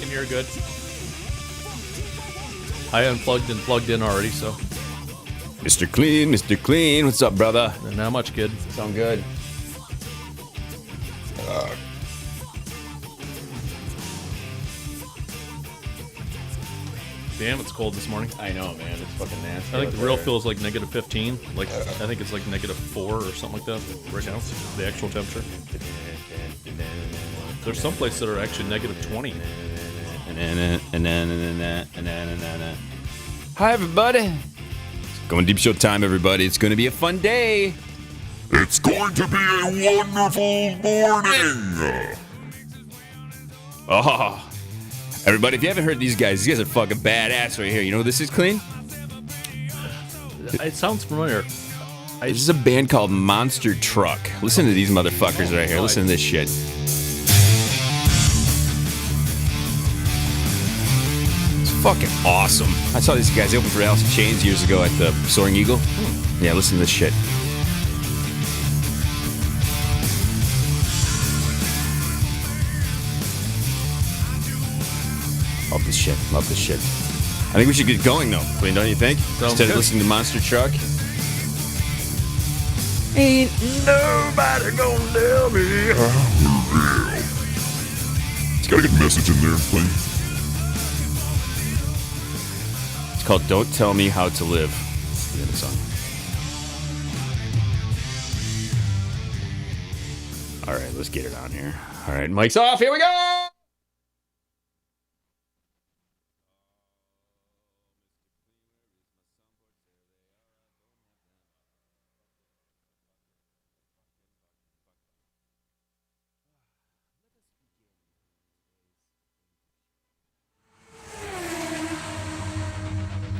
And you're good. I unplugged and plugged in already, so. Mr. Kleen, what's up, brother? Not much, kid. Sound good. Damn, it's cold this morning. I know, man. It's fucking nasty. I think the real feels like negative 15. Like, I think it's like negative 4 or something like that right now. The actual temperature. There's some places that are actually negative 20. Hi, everybody. It's Goin Deep Show time, everybody. It's going to be a fun day. It's going to be a wonderful morning. Oh, everybody, if you haven't heard these guys are fucking badass right here. You know who this is, Kleen? It sounds familiar. This is a band called Monster Truck. Listen to these motherfuckers right here. Listen to this shit. It's fucking awesome. I saw these guys open for Alice in Chains years ago at the Soaring Eagle. Yeah, listen to this shit. Love this shit. Love this shit. I think we should get going, though. Kleen, don't you think? Instead of listening to Monster Truck. Ain't nobody gonna tell me. It's got a good message in there, Kleen. It's called Don't Tell Me How to Live. That's the end of the song. All right, let's get it on here. All right, mic's off. Here we go.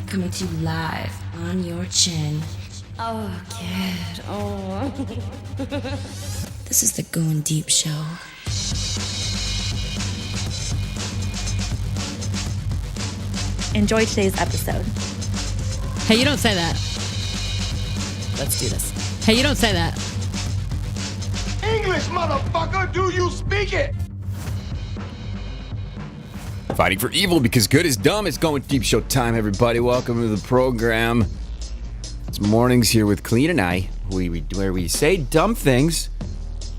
Coming to you live on your chin. Oh, kid. Oh. This is the Goin Deep Show. Enjoy today's episode. Hey, you don't say that. Let's do this. Hey, you don't say that. English, motherfucker, do you speak it? Fighting for evil because good is dumb. It's Goin Deep Show time, everybody. Welcome to the program. It's mornings here with Kleen and I, where we say dumb things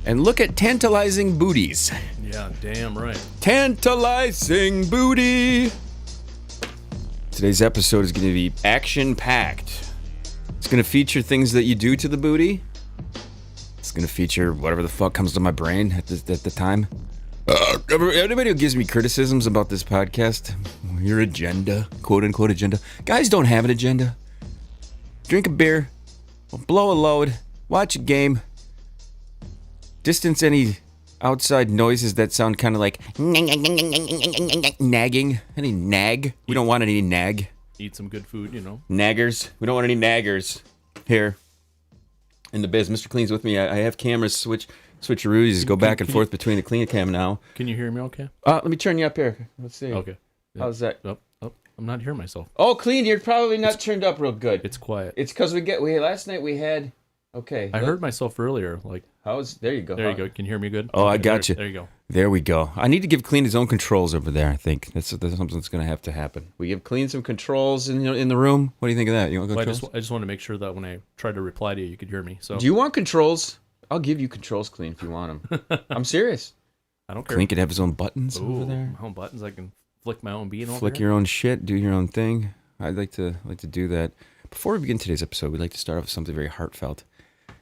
and look at tantalizing booties. Yeah, damn right. Tantalizing booty. Today's episode is going to be action-packed. It's going to feature things that you do to the booty. It's going to feature whatever the fuck comes to my brain at the time. Anybody who gives me criticisms about this podcast, your agenda, quote-unquote agenda, guys don't have an agenda. Drink a beer, blow a load, watch a game, distance any outside noises that sound kind of like nagging. Any nag? We don't want any nag. Eat some good food, you know. Naggers. We don't want any naggers here in the biz. Mr. Kleen's with me. I have cameras switcheroos go back and forth between the Kleen cam now. Can you hear me okay? Let me turn you up here. Let's see. Okay. Yeah. How's that? Oh, I'm not hearing myself. Oh, Kleen, you're probably not turned up real good. It's quiet. It's because last night we had. Okay. I heard myself earlier. Like. There you go. There you go. Can you hear me good? Oh, okay, I got you. There you go. There we go. I need to give Kleen his own controls over there. I think that's something that's going to have to happen. We give Kleen some controls in the room. What do you think of that? You want controls? I just want to make sure that when I try to reply to you, you could hear me. So. Do you want controls? I'll give you controls, Kleen, if you want them. I'm serious. I don't care. Kleen could have his own buttons over there. My own buttons. I can flick my own bean over Flick your own shit. Do your own thing. I'd like to do that. Before we begin today's episode, we'd like to start off with something very heartfelt.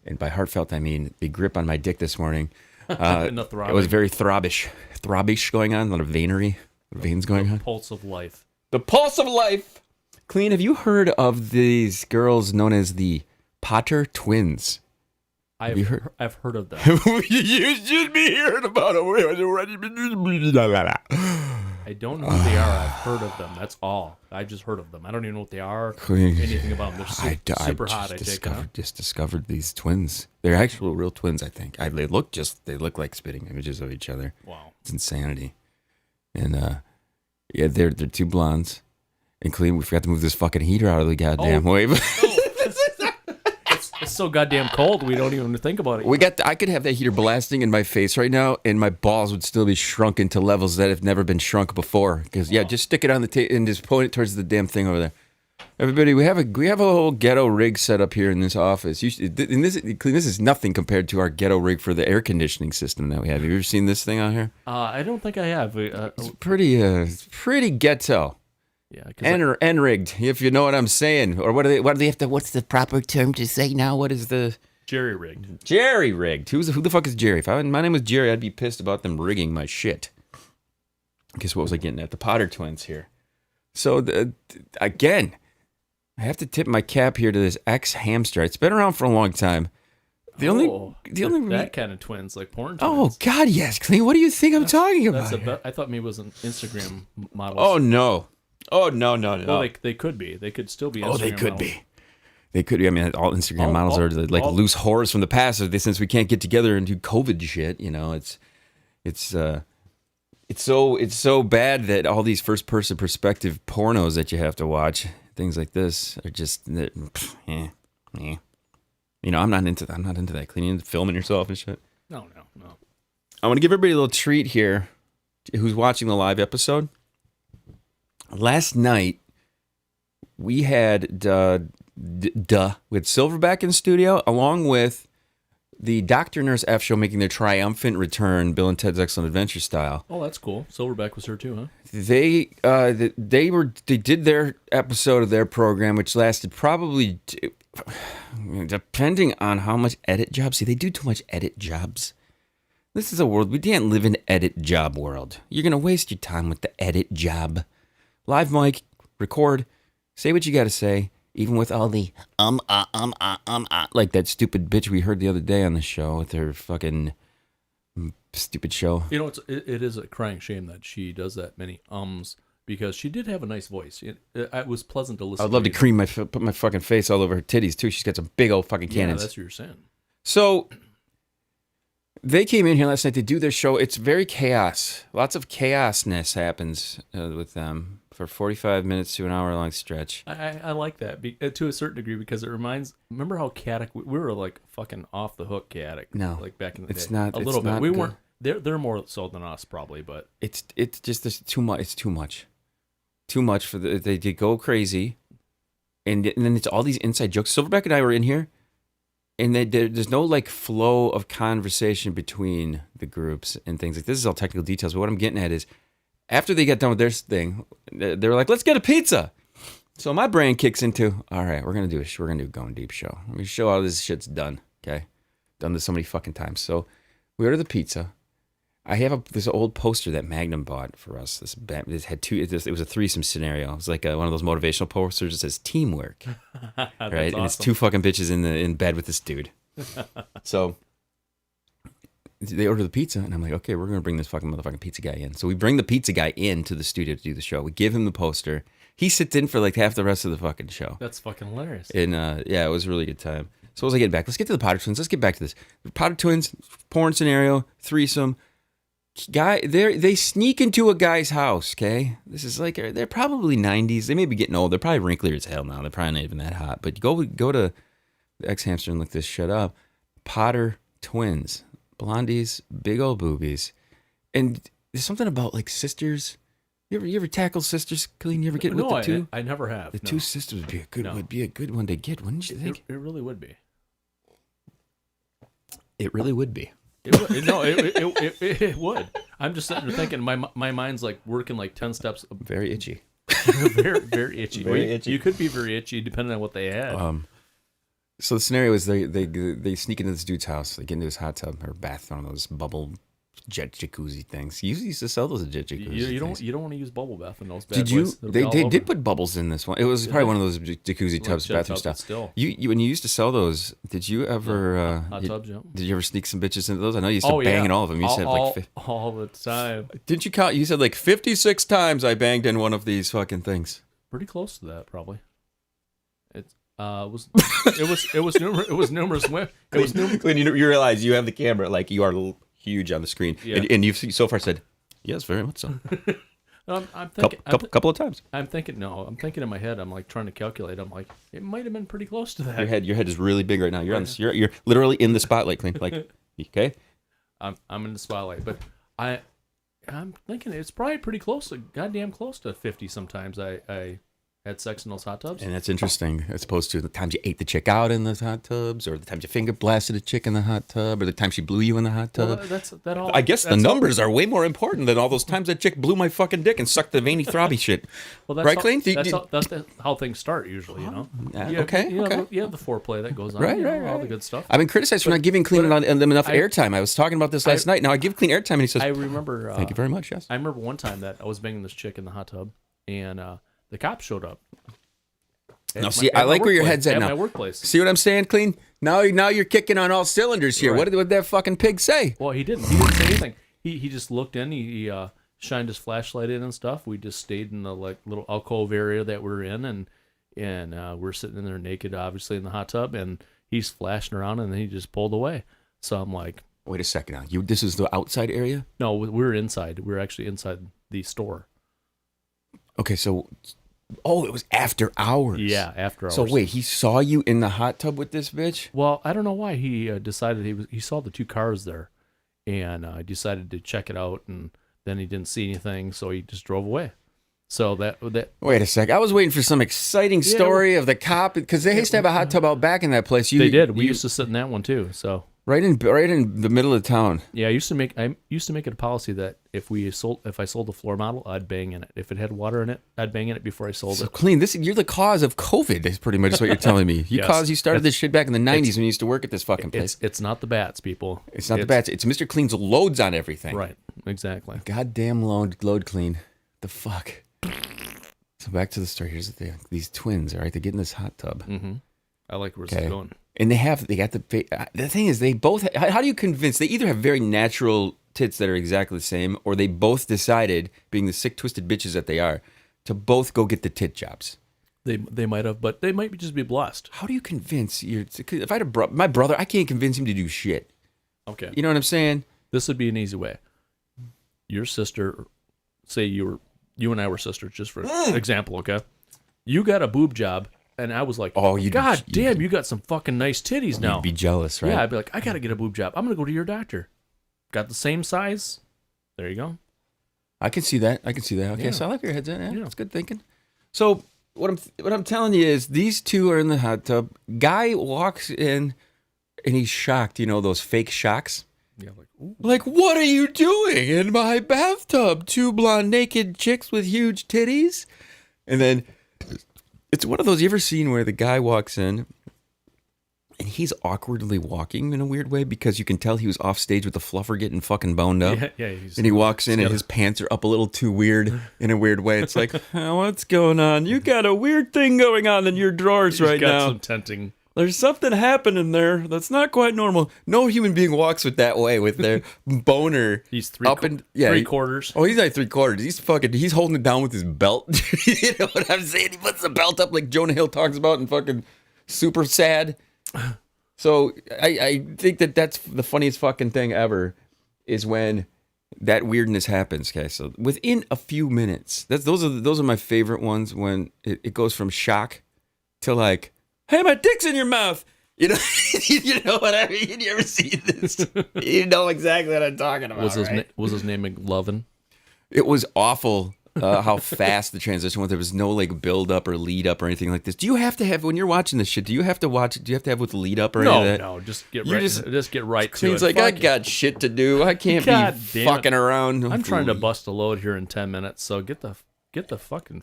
And by heartfelt, I mean the grip on my dick this morning. It was very throbbish going on. A lot of veins going on. The pulse of life. The pulse of life. Kleen, have you heard of these girls known as the Potter twins? I've heard of them. You should be hearing about them. I don't know who they are. I've heard of them. That's all. I just heard of them. I don't even know what they are. Anything about them. They're super hot. Just discovered these twins. They're actual real twins, I think. They look like spitting images of each other. Wow, it's insanity. And they're two blondes. And Kleen, we forgot to move this fucking heater out of the goddamn way. so goddamn cold. We don't even think about it. I could have that heater blasting in my face right now, and my balls would still be shrunken to levels that have never been shrunk before. Because just stick it on the table and just point it towards the damn thing over there. Everybody, we have a whole ghetto rig set up here in this office. This is nothing compared to our ghetto rig for the air conditioning system that we have. Have you ever seen this thing out here? I don't think I have. It's pretty ghetto. Yeah, and rigged, if you know what I'm saying. Or what do they have to? What's the proper term to say now? What is the jerry rigged? Jerry rigged. Who the fuck is Jerry? If my name was Jerry, I'd be pissed about them rigging my shit. Guess what was I getting at? The Potter twins here. So again, I have to tip my cap here to this ex-hamster. It's been around for a long time. The only that kind of twins, like porn twins. Oh God, yes, Kleen. What do you think I'm talking about? I thought maybe it was an Instagram model. Oh no. Well, they could be. They could still be. Instagram They could models. be. They could be. I mean, all Instagram models are like loose whores from the past. Since we can't get together and do COVID shit, it's so bad that all these first person perspective pornos that you have to watch, things like this, are just I'm not into that. Cleaning, filming yourself and shit. No. I want to give everybody a little treat here. Who's watching the live episode? Last night, we had Silverback in studio, along with the Dr. Nurse F show making their triumphant return, Bill and Ted's Excellent Adventure style. Oh, that's cool. Silverback was here too, huh? They did their episode of their program, which lasted probably, depending on how much edit jobs. See, they do too much edit jobs. This is a world, we can't live in edit job world. You're going to waste your time with the edit job. Live mic, record, say what you got to say, even with all the like that stupid bitch we heard the other day on the show with her fucking stupid show. It is a crying shame that she does that many because she did have a nice voice. It was pleasant to listen to. I'd love to put my fucking face all over her titties too. She's got some big old fucking cannons. Yeah, that's what you're saying. So they came in here last night to do their show. It's very chaos. Lots of chaosness happens with them for 45 minutes to an hour long stretch. I like that to a certain degree because it reminds. Remember how chaotic we were, like fucking off the hook chaotic. No, like back in the day. It's not a little bit. We good. weren't. They're more so than us probably, but it's just there's too much. It's too much for they go crazy, and then it's all these inside jokes. Silverback and I were in here. And there's no like flow of conversation between the groups and things like this. Is all technical details. But what I'm getting at is, after they got done with their thing, they were like, "Let's get a pizza." So my brain kicks into, all right, we're gonna do a Goin Deep Show. We're gonna show how this shit's done. Okay, done this so many fucking times. So we order the pizza. I have this old poster that Magnum bought for us. It had it was a threesome scenario. It was like one of those motivational posters that says teamwork, right? Awesome. And it's two fucking bitches in bed with this dude. So they order the pizza, and I'm like, okay, we're gonna bring this fucking motherfucking pizza guy in. So we bring the pizza guy into the studio to do the show. We give him the poster. He sits in for like half the rest of the fucking show. That's fucking hilarious. And yeah, it was a really good time. So what was I getting back? Let's get to the Potter twins. Let's get back to this. The Potter twins, porn scenario, threesome. Guy, they sneak into a guy's house. Okay, this is like they're probably 90s. They may be getting old. They're probably wrinklier as hell now. They're probably not even that hot. But go to the ex-hamster and look this shit up. Potter twins, blondies, big old boobies, and there's something about like sisters. You ever tackle sisters, Kleen? You ever get with the two? I never have. The two sisters would be a good one to get, wouldn't you think? It really would be. It really would be. It would. I'm just sitting there thinking, my mind's like working like 10 steps. Very itchy. very, very itchy. Very itchy. You could be very itchy depending on what they had. So the scenario is they sneak into this dude's house. They get into his hot tub or bath, one of those bubble jet jacuzzi things. You used to sell those at jet jacuzzi. You don't want to use bubble bath in those bad Did you? boys. They did put bubbles in this one. It was probably one of those jacuzzi tubs, bathroom stuff. Still. You when you used to sell those, did you ever hot tubs? Yeah. Did you ever sneak some bitches into those? I know you used to bang in all of them. You said like all the time. Didn't you count? You said like 56 times I banged in one of these fucking things. Pretty close to that, probably. It was numerous women. When you realize you have the camera, like you are huge on the screen, yeah. and you've so far said, yes, very much so. I'm thinking, couple of times. I'm thinking in my head. I'm like trying to calculate. I'm like, it might have been pretty close to that. Your head is really big right now. You're you're literally in the spotlight, Kleen. Like, okay. I'm in the spotlight, but I'm thinking it's probably pretty close, goddamn close to 50. Sometimes I had sex in those hot tubs. And that's interesting, as opposed to the times you ate the chick out in those hot tubs, or the times you finger blasted a chick in the hot tub, or the time she blew you in the hot tub. Well, I guess the numbers are way more important than all those times that chick blew my fucking dick and sucked the veiny throbby shit. Well, that's right, how, Kleen? That's how things start usually, you know. Okay. You have the foreplay that goes on, Right, all the good stuff. I've been criticized for not giving Kleen enough airtime. I was talking about this last night. Now I give Kleen airtime, and he says, I remember. "Thank you very much." Yes. I remember one time that I was banging this chick in the hot tub, and the cops showed up. Now, see, I like where your head's at now. My workplace. See what I'm saying, Kleen? Now you're kicking on all cylinders here. Right. What did that fucking pig say? Well, he didn't. He didn't say anything. He just looked in. He shined his flashlight in and stuff. We just stayed in the little alcove area that we're in, and we're sitting in there naked, obviously in the hot tub, and he's flashing around, and then he just pulled away. So I'm like, wait a second now. This is the outside area? No, we're inside. We're actually inside the store. Okay, so. Oh, it was after hours. Yeah, after hours. So wait, he saw you in the hot tub with this bitch? Well, I don't know why he decided he saw the two cars there, and decided to check it out, and then he didn't see anything, so he just drove away. So that Wait a sec. I was waiting for some exciting story of the cop, because they used to have a hot tub out back in that place. They did. We used to sit in that one too. So right in the middle of town. Yeah, I used to make it a policy that if I sold a floor model, I'd bang in it. If it had water in it, I'd bang in it before I sold it. Kleen, you're the cause of COVID. Is pretty much what you're telling me. You started this shit back in the 90s when you used to work at this fucking place. It's not the bats, people. It's not the bats. It's Mr. Clean's loads on everything. Right. Exactly. Goddamn load Kleen. The fuck. So back to the story. Here's the thing. These twins, all right, they get in this hot tub. Mm-hmm. I like where it's going. And they got the thing is, they both, how do you convince, they either have very natural tits that are exactly the same, or they both decided, being the sick, twisted bitches that they are, to both go get the tit jobs. They might have, but they might just be blessed. How do you convince if I had my brother, I can't convince him to do shit. Okay. You know what I'm saying? This would be an easy way. Your sister, say you and I were sisters, just for example, okay? You got a boob job, and I was like, God damn, you got some fucking nice titties now. You'd be jealous, right? Yeah, I'd be like, I got to get a boob job. I'm going to go to your doctor. Got the same size? There you go. I can see that. Okay, yeah. So I like where your head's at. Yeah, it's good thinking. So what I'm telling you is, these two are in the hot tub. Guy walks in, and he's shocked. You know those fake shocks? Yeah, ooh. Like, what are you doing in my bathtub? Two blonde naked chicks with huge titties? And then it's one of those, you ever seen where the guy walks in and he's awkwardly walking in a weird way, because you can tell he was off stage with the fluffer getting fucking boned up. Yeah, and he walks in and his pants are up a little too weird in a weird way. It's like, what's going on? You got a weird thing going on in your drawers right now. Some tenting. There's something happening there that's not quite normal. No human being walks with that way, with their boner. He's three quarters. Oh, he's like 3/4. He's holding it down with his belt. You know what I'm saying? He puts the belt up like Jonah Hill talks about in fucking Super Sad. So I think that's the funniest fucking thing ever, is when that weirdness happens. Okay, so within a few minutes, those are my favorite ones, when it goes from shock to like, hey, my dick's in your mouth. You know, you know what I mean? You ever see this? You know exactly what I'm talking about. Was his name McLovin? It was awful how fast the transition was. There was no like build up or lead up or anything like this. Do you have to have, when you're watching this shit? Do you have to have with lead up or any of that? No, just get right. Just get right to it. It's like, I got shit to do. I can't be fucking around. I'm trying to bust a load here in 10 minutes. So get the fucking.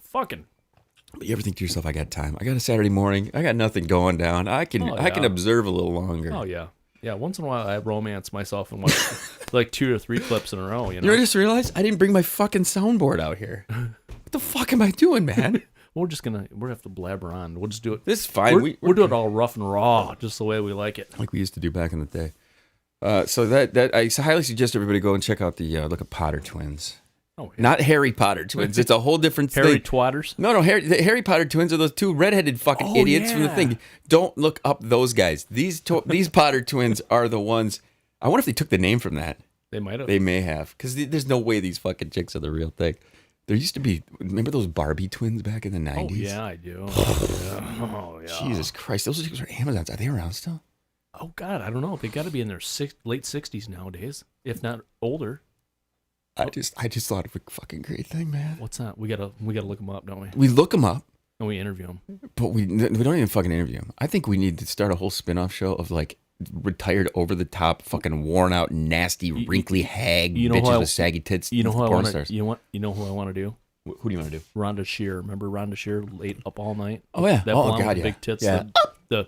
You ever think to yourself, I got time? I got a Saturday morning. I got nothing going down. I can observe a little longer. Oh yeah. Yeah, once in a while I romance myself and watch like 2 or 3 clips in a row, you know. You just realized I didn't bring my fucking soundboard out here. What the fuck am I doing, man? We're gonna have to blabber on. We'll just do it. This is fine. We'll do it all rough and raw, just the way we like it. Like we used to do back in the day. So that I highly suggest everybody go and check out the look at Potter Twins. Oh, yeah. Not Harry Potter twins. It's a whole different thing. Harry Twatters? No, the Harry Potter twins are those two redheaded fucking idiots from the thing. Don't look up those guys. These Potter twins are the ones. I wonder if they took the name from that. They might have. They may have, because there's no way these fucking chicks are the real thing. There used to be, remember those Barbie twins back in the 90s? Oh, yeah, I do. Oh, yeah. Jesus Christ. Those chicks are Amazons. Are they around still? Oh, God, I don't know. They got to be in their late 60s nowadays, if not older. I just thought of a fucking great thing, man. What's that? We gotta look them up, don't we? We look them up, And we interview them. but we don't even fucking interview them. I think we need to start a whole spin-off show of like retired, over-the-top, fucking worn-out, nasty, wrinkly hag bitches with saggy tits. You know who I porn want stars. to? You know who I want to do? Who do you want to do? Rhonda Shear. Remember Rhonda Shear, late up all night? Oh, yeah. That Oh, blonde God, with yeah. big tits. Yeah. The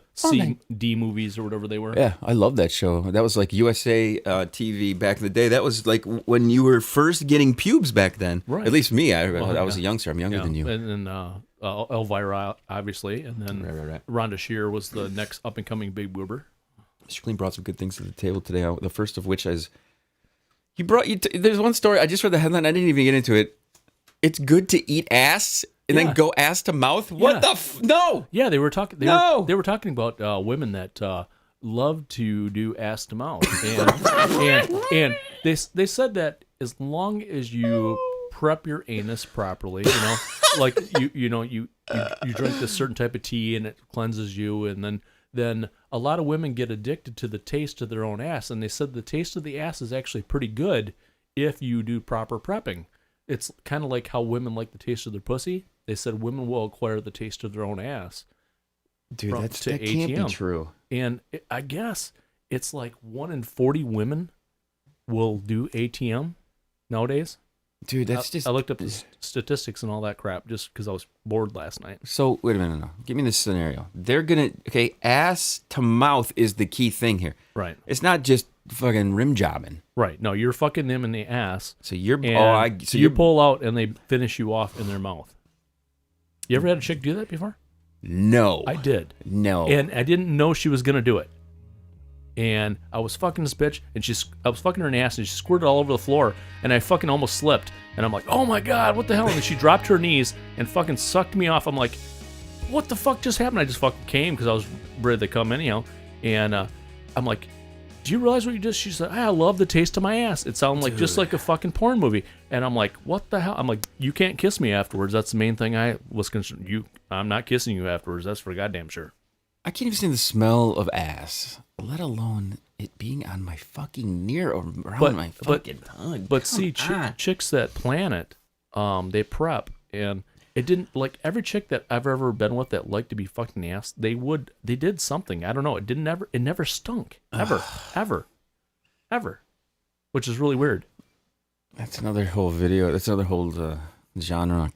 D movies or whatever they were. Yeah, I love that show. That was like USA TV back in the day. That was like when you were first getting pubes back then. Right. At least me. I Well, was a youngster. I'm younger than you. And then Elvira, obviously, and then Right. Rhonda Shear was the next up and coming big boober. Kleen brought some good things to the table today. The first of which is there's one story. I just read the headline. I didn't even get into it. It's good to eat ass and then go ass to mouth. What the no? Yeah, they were talking. No! They were talking about women that love to do ass to mouth, and they said that as long as you prep your anus properly, like you drink this certain type of tea and it cleanses you, and then a lot of women get addicted to the taste of their own ass, and they said the taste of the ass is actually pretty good if you do proper prepping. It's kind of like how women like the taste of their pussy. They said women will acquire the taste of their own ass. Dude, that to can't be ATM. true. And I guess it's like 1 in 40 women will do ATM nowadays. Dude, that's just... I looked up the statistics and all that crap just because I was bored last night. So, wait a minute. No. Give me this scenario. They're going to... Okay, ass to mouth is the key thing here. Right. It's not just fucking rim jobbing. Right. No, you're fucking them in the ass. So you're... And so you pull out and they finish you off in their mouth. You ever had a chick do that before? No. I did. No. And I didn't know she was going to do it. And I was fucking this bitch, and I was fucking her in the ass, and she squirted all over the floor, and I fucking almost slipped. And I'm like, oh my God, what the hell? And then she dropped to her knees and fucking sucked me off. I'm like, what the fuck just happened? I just fucking came because I was ready to come anyhow. And I'm like, do you realize what you just? She said, I love the taste of my ass. It sounded like just like a fucking porn movie. And I'm like, what the hell? I'm like, you can't kiss me afterwards. That's the main thing I was concerned. I'm not kissing you afterwards. That's for goddamn sure. I can't even stand the smell of ass, let alone it being on my fucking near or around my fucking tongue. But see, chicks that plan it, they prep, and it didn't, like, every chick that I've ever been with that liked to be fucking the ass, they did something. I don't know. It never stunk. Ever. Which is really weird. That's another whole video. That's another whole genre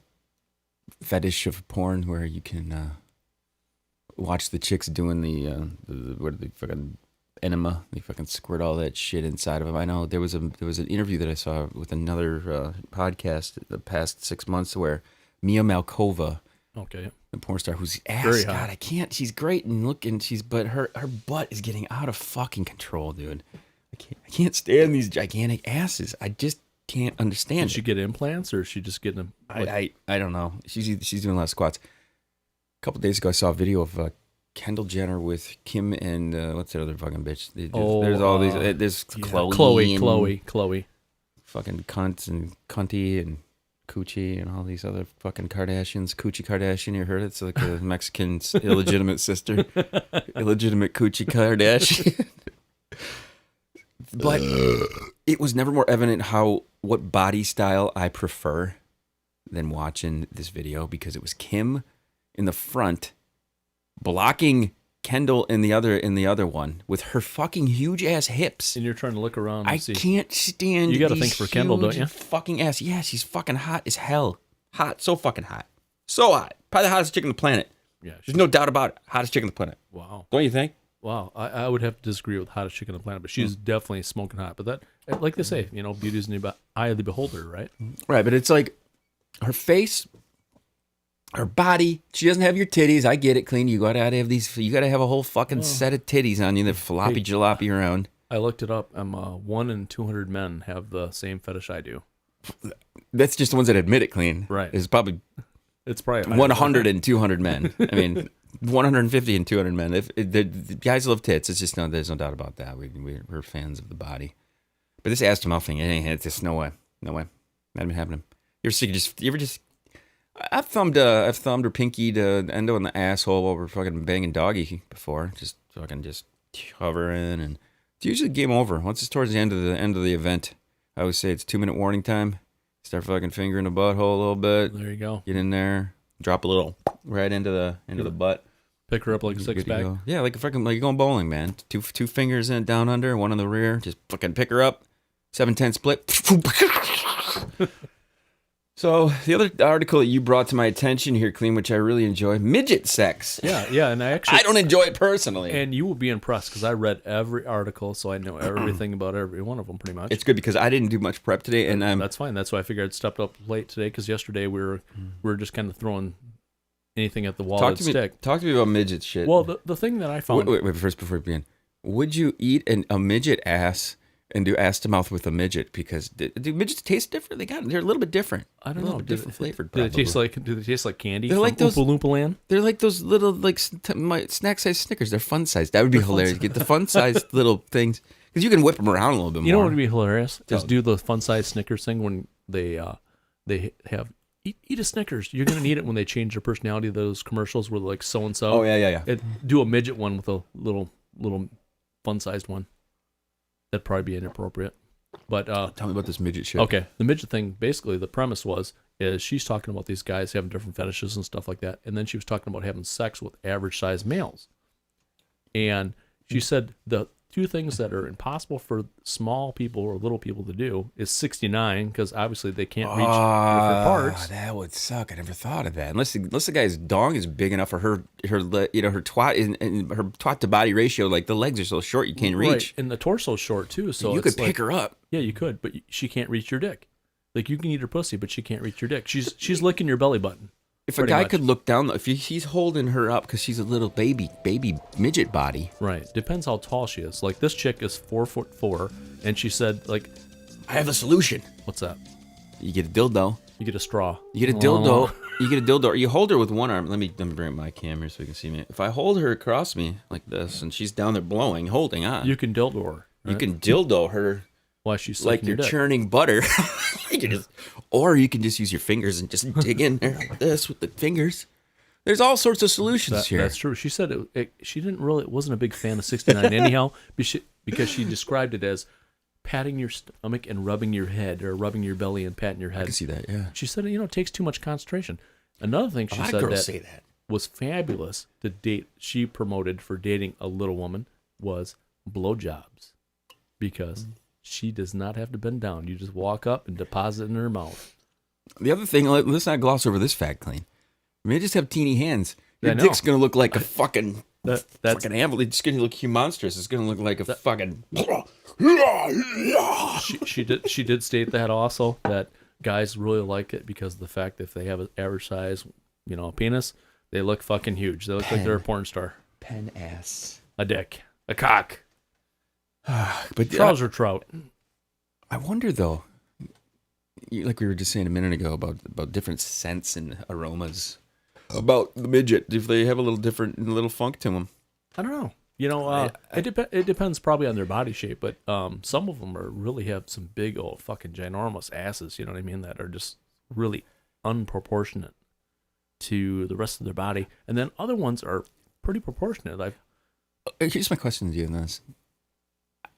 fetish of porn where you can watch the chicks doing the what are they fucking enema? They fucking squirt all that shit inside of them. I know there was an interview that I saw with another podcast the past 6 months where Mia Malkova, okay, the porn star whose ass, Very God, hot. I can't. She's great and looking. But her butt is getting out of fucking control, dude. I can't stand these gigantic asses. I just can't understand. Did she get implants, or is she just getting them? I don't know. She's doing a lot of squats. A couple days ago, I saw a video of Kendall Jenner with Kim and what's that other fucking bitch? There's all these. There's Chloe. Fucking cunts and cunty and coochie and all these other fucking Kardashians. Coochie Kardashian, you heard it? It's like a Mexican illegitimate sister. Illegitimate Coochie Kardashian. But it was never more evident what body style I prefer than watching this video, because it was Kim in the front blocking Kendall in the other one with her fucking huge ass hips. And you're trying to look around and I see. can't stand. You got to these think for Kendall, don't huge you? Fucking ass. Yeah, she's fucking hot as hell. Hot, so fucking hot, so hot. Probably the hottest chick on the planet. Yeah, There's no doubt about it. Hottest chick on the planet. Wow. Don't you think? Wow, I would have to disagree with hottest chick on the planet, but she's definitely smoking hot. But that, like they say, beauty is in the eye of the beholder, right? Right, but it's like her face, her body. She doesn't have your titties. I get it, Kleen. You gotta have these. You gotta have a whole fucking set of titties on you that floppy jalopy around. I looked it up. 1 in 200 men have the same fetish I do. That's just the ones that admit it, Kleen. Right. It's probably It's probably 100 and 200 men. I mean, 150 and 200 men. If the guys love tits, it's just there's no doubt about that. We're fans of the body. But this ass to mouth thing, it's just no way. Not even happening. You ever just I've thumbed or pinkied Endo in the asshole while we're fucking banging doggy before. Just hovering, and it's usually game over. Once it's towards the end of the event, I always say it's 2-minute warning time. Start fucking fingering the butthole a little bit. There you go. Get in there, drop a little right into the butt. Pick her up like a six pack. Yeah, like you're going bowling, man. Two fingers in, down under, one in the rear. Just fucking pick her up. 7-10 split. So the other article that you brought to my attention here, Kleen, which I really enjoy, midget sex. Yeah, and I don't enjoy it personally. And you will be impressed because I read every article, so I know everything about every one of them pretty much. It's good because I didn't do much prep today, and that's fine. That's why I figured I'd stepped up late today because yesterday we were just kind of throwing anything at the wall that'd stick. Talk to me about midget shit. Well, the thing that I found. Wait, first before we begin, would you eat a midget ass? And do ass to mouth with a midget because do midgets taste different? They're a little bit different. I don't know, different flavored. Do they taste like candy? They're like those Oompa Loompa Land. They're like those little snack sized Snickers. They're fun sized. That would be hilarious. Get the fun sized little things because you can whip them around a little bit more. You know what would be hilarious? Just do the fun sized Snickers thing when they have eat a Snickers. You're gonna need it when they change their personality. Those commercials where they're like so and so. Oh yeah. Do a midget one with a little fun sized one. That'd probably be inappropriate. But tell me about this midget shit. Okay, the midget thing, basically the premise is she's talking about these guys having different fetishes and stuff like that, and then she was talking about having sex with average sized males. And she said the two things that are impossible for small people or little people to do is 69 because obviously they can't reach different parts. That would suck. I never thought of that. Unless the guy's dong is big enough for her twat and her twat to body ratio, like the legs are so short you can't reach. Right. And the torso's short too, so you could pick her up. Yeah, you could, but she can't reach your dick. Like you can eat her pussy, but she can't reach your dick. She's licking your belly button. If a guy could look down, if he's holding her up because she's a little baby midget body. Right. Depends how tall she is. Like this chick is 4'4", and she said, like, I have a solution. What's that? You get a dildo. You get a straw. You get a dildo. You get a dildo. You hold her with one arm. Let me bring my camera so you can see me. If I hold her across me like this, and she's down there blowing, holding on. You can dildo her. Right? You can dildo her. Why she's like you're churning butter. Or you can just use your fingers and just dig in there like this with the fingers. There's all sorts of solutions here. That's true. She said she wasn't a big fan of 69 anyhow because she described it as patting your stomach and rubbing your head or rubbing your belly and patting your head. I can see that, yeah. She said, it takes too much concentration. Another thing she said that was fabulous to date, she promoted for dating a little woman was blowjobs because she does not have to bend down. You just walk up and deposit it in her mouth. The other thing, let's not gloss over this fact, Kleen. I mean, just have teeny hands. Your dick's going to look like a fucking animal. It's going to look monstrous. It's going to look like a fucking... She did state that also, that guys really like it because of the fact that if they have an average size, penis, they look fucking huge. They look like they're a porn star. Pen ass. A dick. A cock. But trouser trout. I wonder though, like we were just saying a minute ago about different scents and aromas about the midget, if they have a little funk to them. I don't know. It depends probably on their body shape, but some of them really have some big old fucking ginormous asses. You know what I mean? That are just really unproportionate to the rest of their body, and then other ones are pretty proportionate. Here's my question to you on this.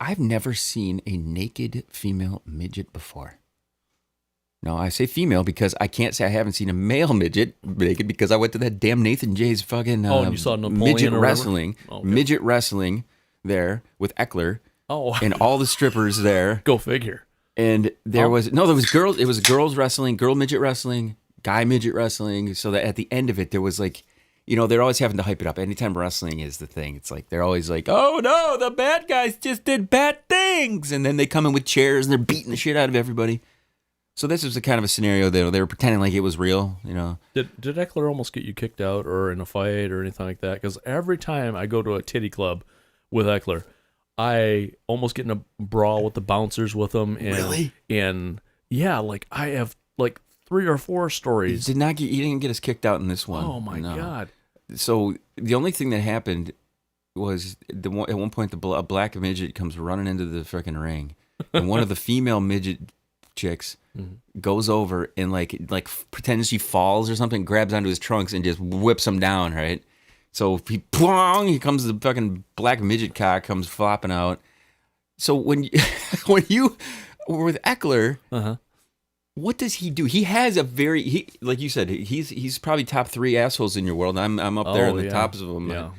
I've never seen a naked female midget before. No, I say female because I can't say I haven't seen a male midget naked because I went to that damn Nathan Jay's fucking and you saw Napoleon midget wrestling. Oh, okay. Midget wrestling there with Eckler. Oh. And all the strippers there. Go figure. And there was girls. It was girls wrestling, girl midget wrestling, guy midget wrestling. So that at the end of it, there was like, they're always having to hype it up. Anytime wrestling is the thing, it's like they're always like, oh no, the bad guys just did bad things. And then they come in with chairs and they're beating the shit out of everybody. So this was a kind of a scenario that they were pretending like it was real, Did Eckler almost get you kicked out or in a fight or anything like that? Because every time I go to a titty club with Eckler, I almost get in a brawl with the bouncers with them. And, really? And yeah, like I have like 3 or 4 stories. You didn't get us kicked out in this one. Oh my God. So the only thing that happened was at one point a black midget comes running into the freaking ring, and one of the female midget chicks, goes over and like pretends she falls or something, grabs onto his trunks and just whips him down, right? So he comes, the fucking black midget cock comes flopping out. So when you were with Eckler, what does he do? He has a like you said, he's probably top 3 assholes in your world. I'm up there in the tops of them. Yeah.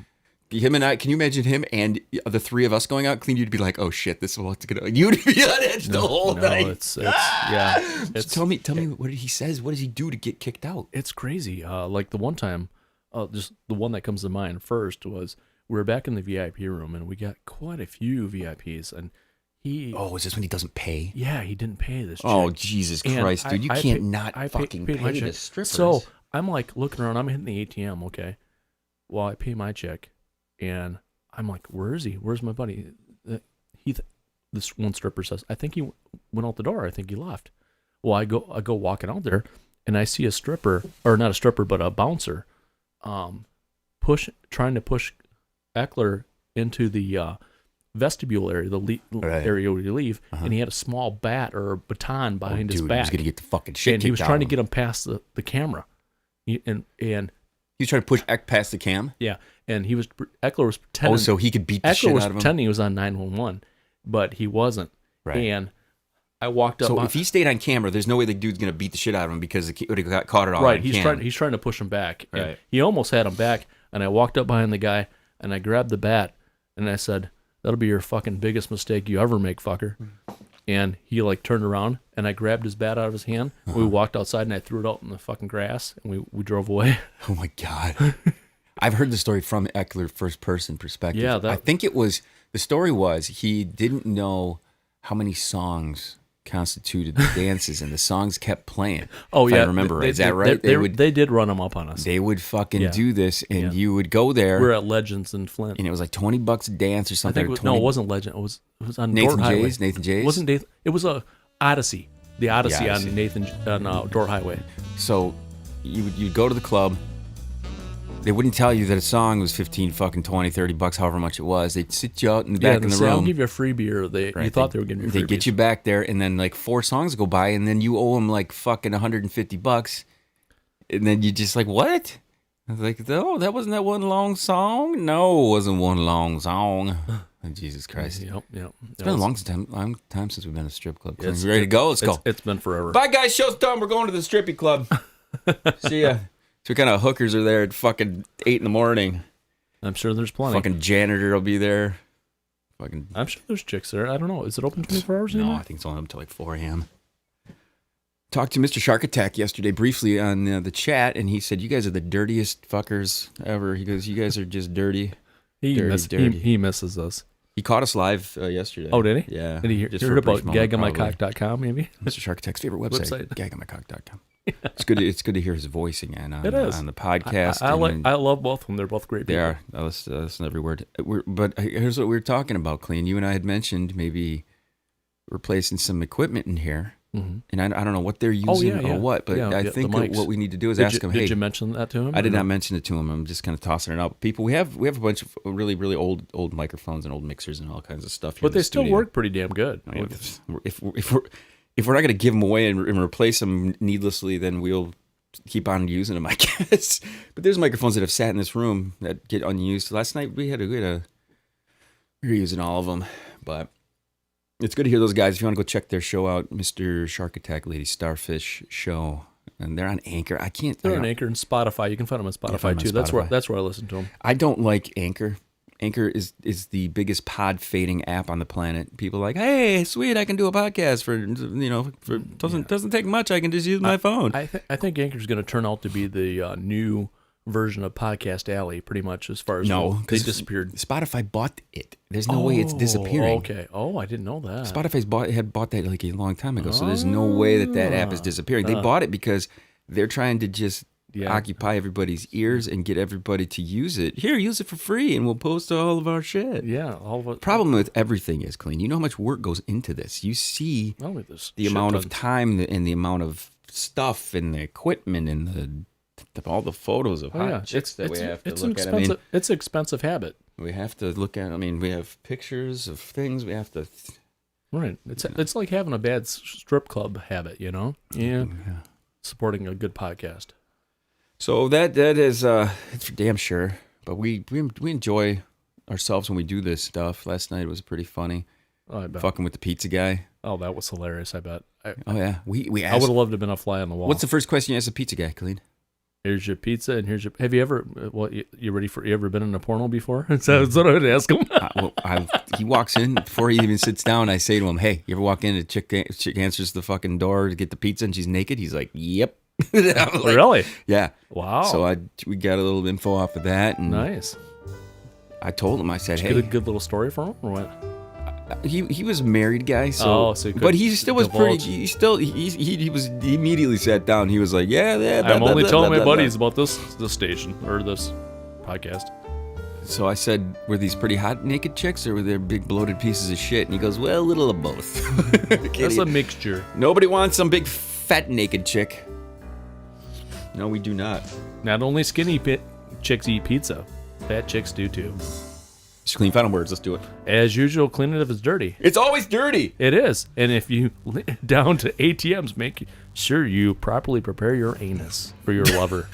Him and I, can you imagine him and the 3 of us going out clean? You'd be like, oh shit, this is what's gonna. You'd be on edge the whole night. It's yeah. It's, tell me what he says. What does he do to get kicked out? It's crazy. Like the one time, just the one that comes to mind first was we were back in the VIP room and we got quite a few VIPs and he. Oh, is this when he doesn't pay? Yeah, he didn't pay this. Oh chick. Jesus And Christ, dude! You can't paid pay my the check. strippers. So I'm like looking around. I'm hitting the ATM. Okay, well I pay my check, and I'm like, where is he? Where's my buddy? This one stripper says, I think he went out the door. I think he left. Well, I go walking out there, and I see a stripper, or not a stripper, but a bouncer, trying to push Eckler into the vestibule area, the area where you leave, and he had a small bat or a baton behind his back. He was gonna get the fucking shit and kicked he was out trying to of him. get him past the camera, and He was trying to push Eck past the cam. yeah, and Eckler was pretending. Oh, so he could beat the Eckler shit was out of him. pretending he was on 911, but he wasn't. Right. And I walked up. So if he stayed on camera, there's no way the dude's gonna beat the shit out of him because he would have got caught it all. right, on he's cam. trying to push him back. And Right. he almost had him back, and I walked up behind the guy, and I grabbed the bat, and I said, "That'll be your fucking biggest mistake you ever make, fucker." And he like turned around, and I grabbed his bat out of his hand. We walked outside, and I threw it out in the fucking grass, and we drove away. Oh my god. I've heard the story from Eckler first person perspective. Yeah, I think the story was he didn't know how many songs constituted the dances, and the songs kept playing. Oh if yeah, I remember right. Is that right? They did run him up on us. They would fucking Yeah. do this, and Yeah. you would go there. We're at Legends in Flint. And it was like $20 a dance or I something. think or it wasn't Legend. It was on Nathan Dort Highway. J's? Nathan J's? It wasn't Nathan. It was a Odyssey. The Odyssey Odyssey. on Nathan on Dort Highway. So you'd go to the club. They wouldn't tell you that a song was 15, fucking 20, $30, however much it was. They'd sit you out in the back in the I'll room. give you a free beer. You thought they were giving you free They get you back there, and then like 4 songs go by, and then you owe them like fucking $150, and then you just like, what? I was like, oh, that wasn't that one long song. No, it wasn't one long song. Oh, Jesus Christ! Yep. It's been a long time since we've been to a strip club. You ready to go? Let's go. It's been forever. Bye, guys. Show's done. We're going to the strippy club. See ya. So what kind of hookers are there at fucking 8 a.m? I'm sure there's plenty. Fucking janitor will be there. Fucking. I'm sure there's chicks there. I don't know. Is it open 24 hours No, anymore? I think it's only up until like 4 a.m. Talked to Mr. Shark Attack yesterday briefly on the chat, and he said, you guys are the dirtiest fuckers ever. He goes, you guys are just dirty. He dirty. misses us. He caught us live yesterday. Oh, did he? Yeah. Did he Just hear for a about brief moment, probably. gagamycock.com maybe? Mr. Shark Attack's favorite website. gagamycock.com. It's good to hear his voice again on the podcast. I love both of them. They're both great people. They are. I listen to every word. But here's what we were talking about, Kleen. You and I had mentioned maybe replacing some equipment in here. Mm-hmm. And I don't know what they're using or what, but I think what we need to do is ask them, hey. Did you mention that to him? I did not mention it to him. I'm just kind of tossing it out. People, we have a bunch of really, really old microphones and old mixers and all kinds of stuff here. But in the they still studio. work pretty damn good. If we're not going to give them away and replace them needlessly, then we'll keep on using them, I guess. But there's microphones that have sat in this room that get unused. Last night we were using all of them, but it's good to hear those guys. If you want to go check their show out, Mr. Shark Attack, Lady Starfish Show, and they're on Anchor. They're on Anchor and Spotify. You can find them on Spotify too. That's where I listen to them. I don't like Anchor. Anchor is the biggest pod fading app on the planet. People are like, hey, sweet, I can do a podcast doesn't take much. I can just use my phone. I think Anchor's going to turn out to be the new version of Podcast Alley, pretty much, as far as they disappeared. Spotify bought it. There's no way it's disappearing. Okay. Oh, I didn't know that. Spotify had bought that like a long time ago, so there's no way that app is disappearing. They bought it because they're trying to just occupy everybody's ears and get everybody to use it. Here, use it for free, and we'll post all of our shit. Yeah, all of it. Problem with everything is, Kleen. You know how much work goes into this. You see the amount of time and the amount of stuff and the equipment and all the photos of hot chicks that we have to look at. It's an expensive habit. We have to look at. We have pictures of things. We have to. Right. It's like having a bad strip club habit, you know? Yeah. Supporting a good podcast. So that is it's for damn sure. But we enjoy ourselves when we do this stuff. Last night was pretty funny. Oh, I bet. Fucking with the pizza guy. Oh, that was hilarious, I bet. Oh yeah. We I asked, would have loved to have been a fly on the wall. what's the first question you asked the pizza guy, Kleen? Here's your pizza, and here's your. Have you ever? Well, you ready for? You ever been in a porno before? So that's what I would ask him. He walks in before he even sits down. I say to him, "Hey, you ever walk in? A chick answers the fucking door to get the pizza, and she's naked." He's like, "Yep." Like, Really? Yeah. Wow. So we got a little info off of that, and Nice. I told him, I said, Did "Hey." you get a good little story for him, or what? He was a married guy, so so he but he still was divulge. pretty. He immediately sat down. He was like, "Yeah." I'm only telling my buddies blah. about this station or this podcast. So I said, "Were these pretty hot naked chicks, or were they big bloated pieces of shit?" And he goes, "Well, a little of both." That's a mixture. Nobody wants some big fat naked chick. No, we do not. Not only skinny chicks eat pizza, fat chicks do too. Just clean final words. Let's do it. As usual, clean it if it's dirty. It's always dirty. It is. And if you down to ATMs, make sure you properly prepare your anus for your lover.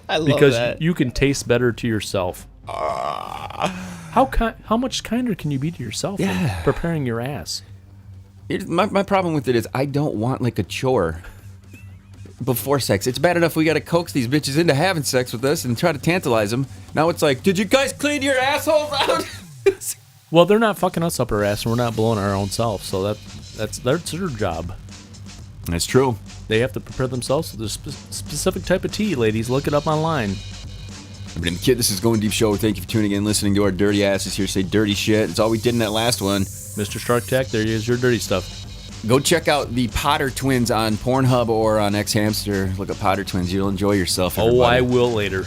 I love Because you can taste better to yourself. How much kinder can you be to yourself when preparing your ass? My problem with it is I don't want like a chore before sex. It's bad enough we got to coax these bitches into having sex with us and try to tantalize them. Now it's like, did you guys clean your assholes out? Well, they're not fucking us up our ass, and we're not blowing our own self. So that's their job. That's true. They have to prepare themselves with a specific type of tea, ladies. Look it up online. I've been the Kid. This is Goin Deep Show. Thank you for tuning in, listening to our dirty asses here say dirty shit. It's all we did in that last one. Mr. Shark Tech, there is your dirty stuff. Go check out the Potter Twins on Pornhub or on X Hamster. Look at Potter Twins. You'll enjoy yourself. Everybody. Oh, I will later.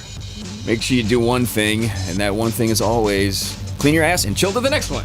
Make sure you do one thing, and that one thing is always clean your ass and chill to the next one.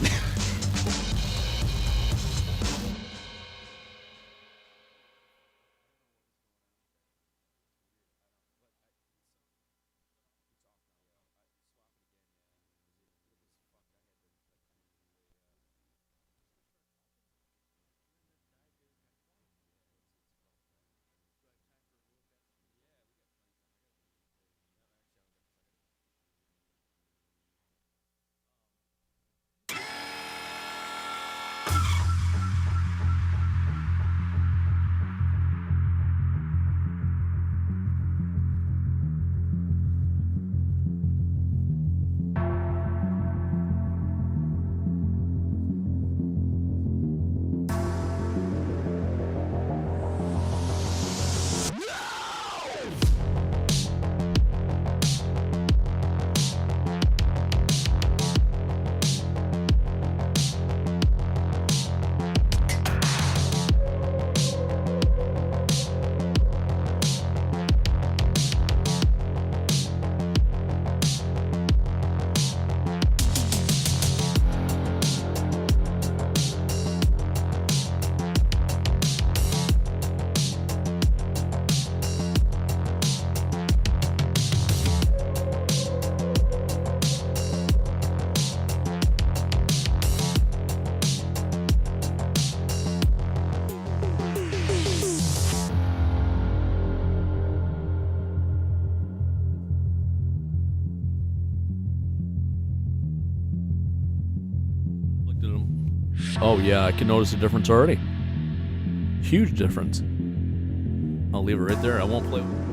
Oh, yeah, I can notice a difference already. Huge difference. I'll leave it right there. I won't play with it.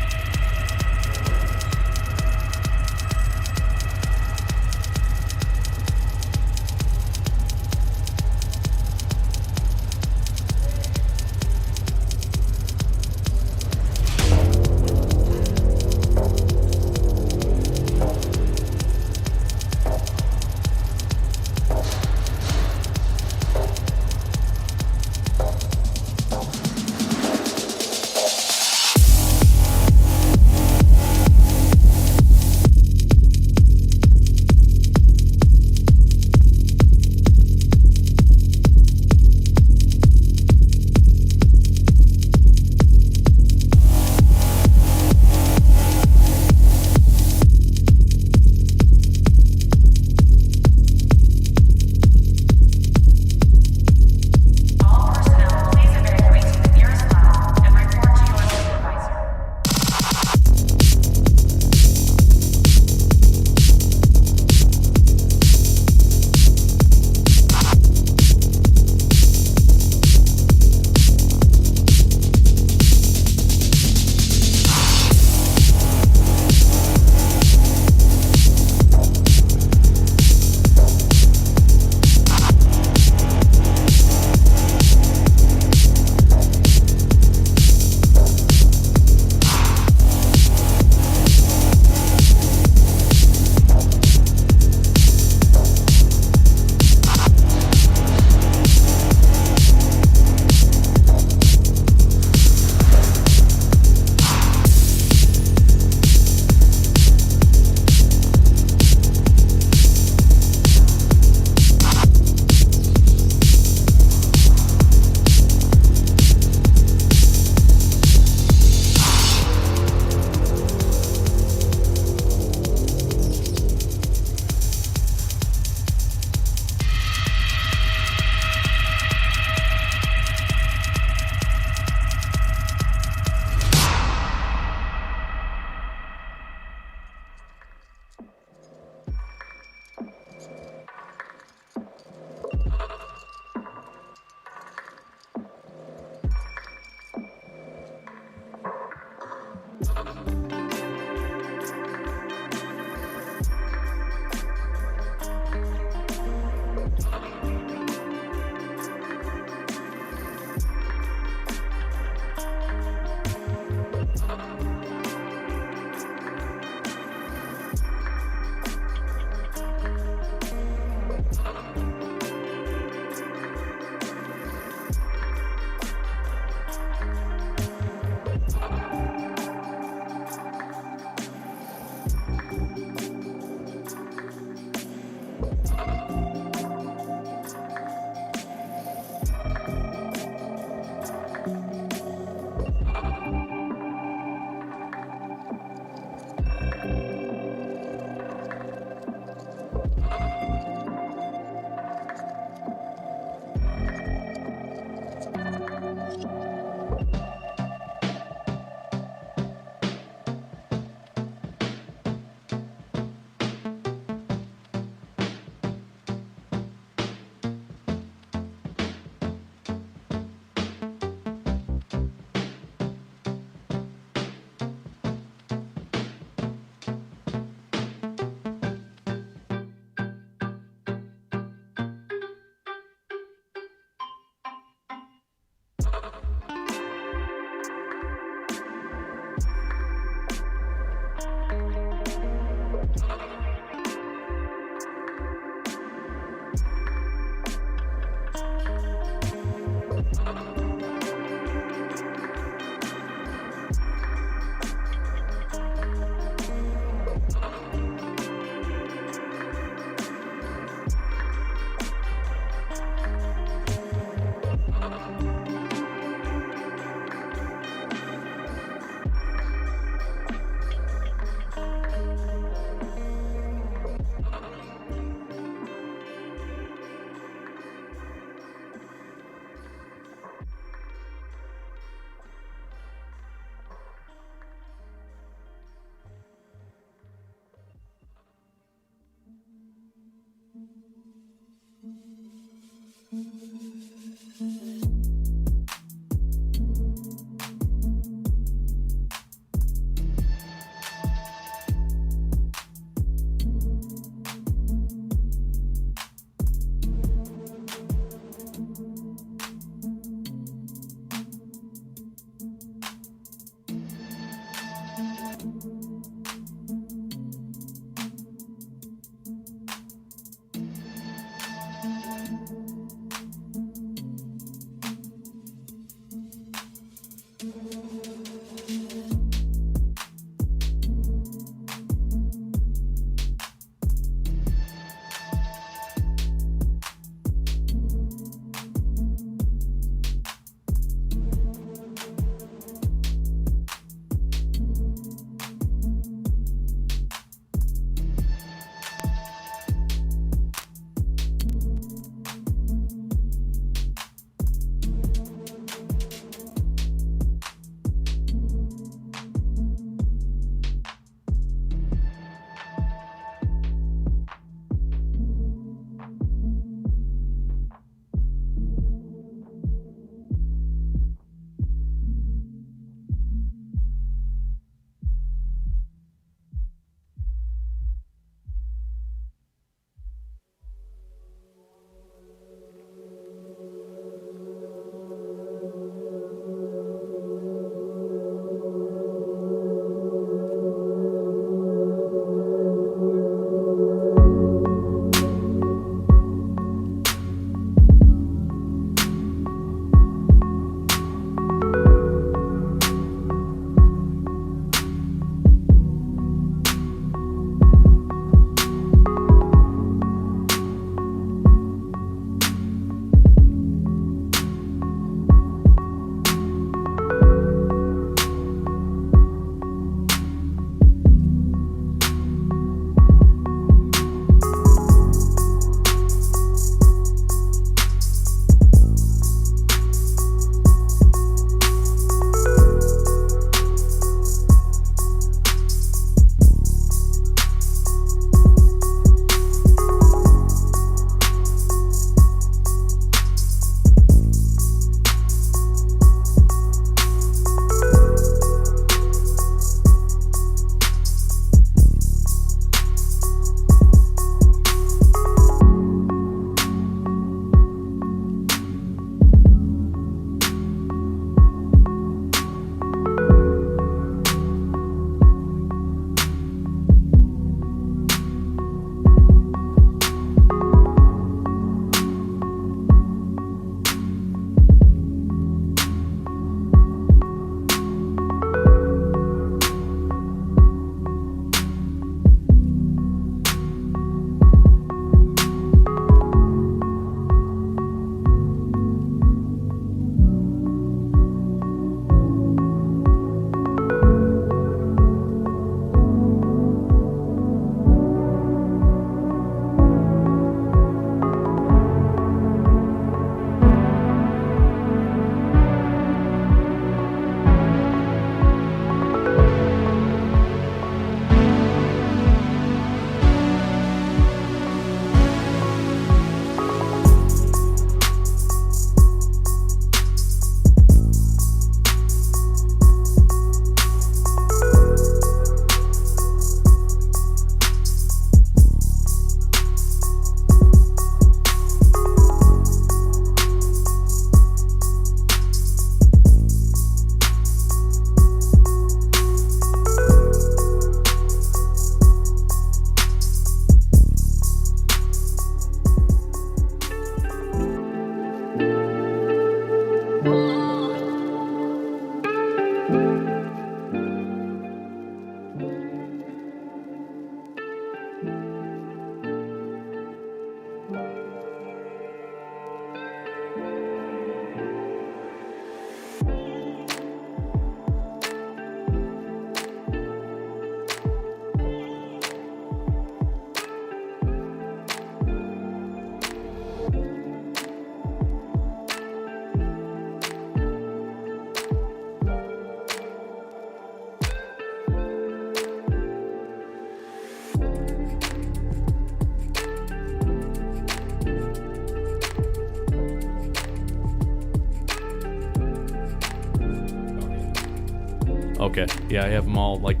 Okay. Yeah, I have them all like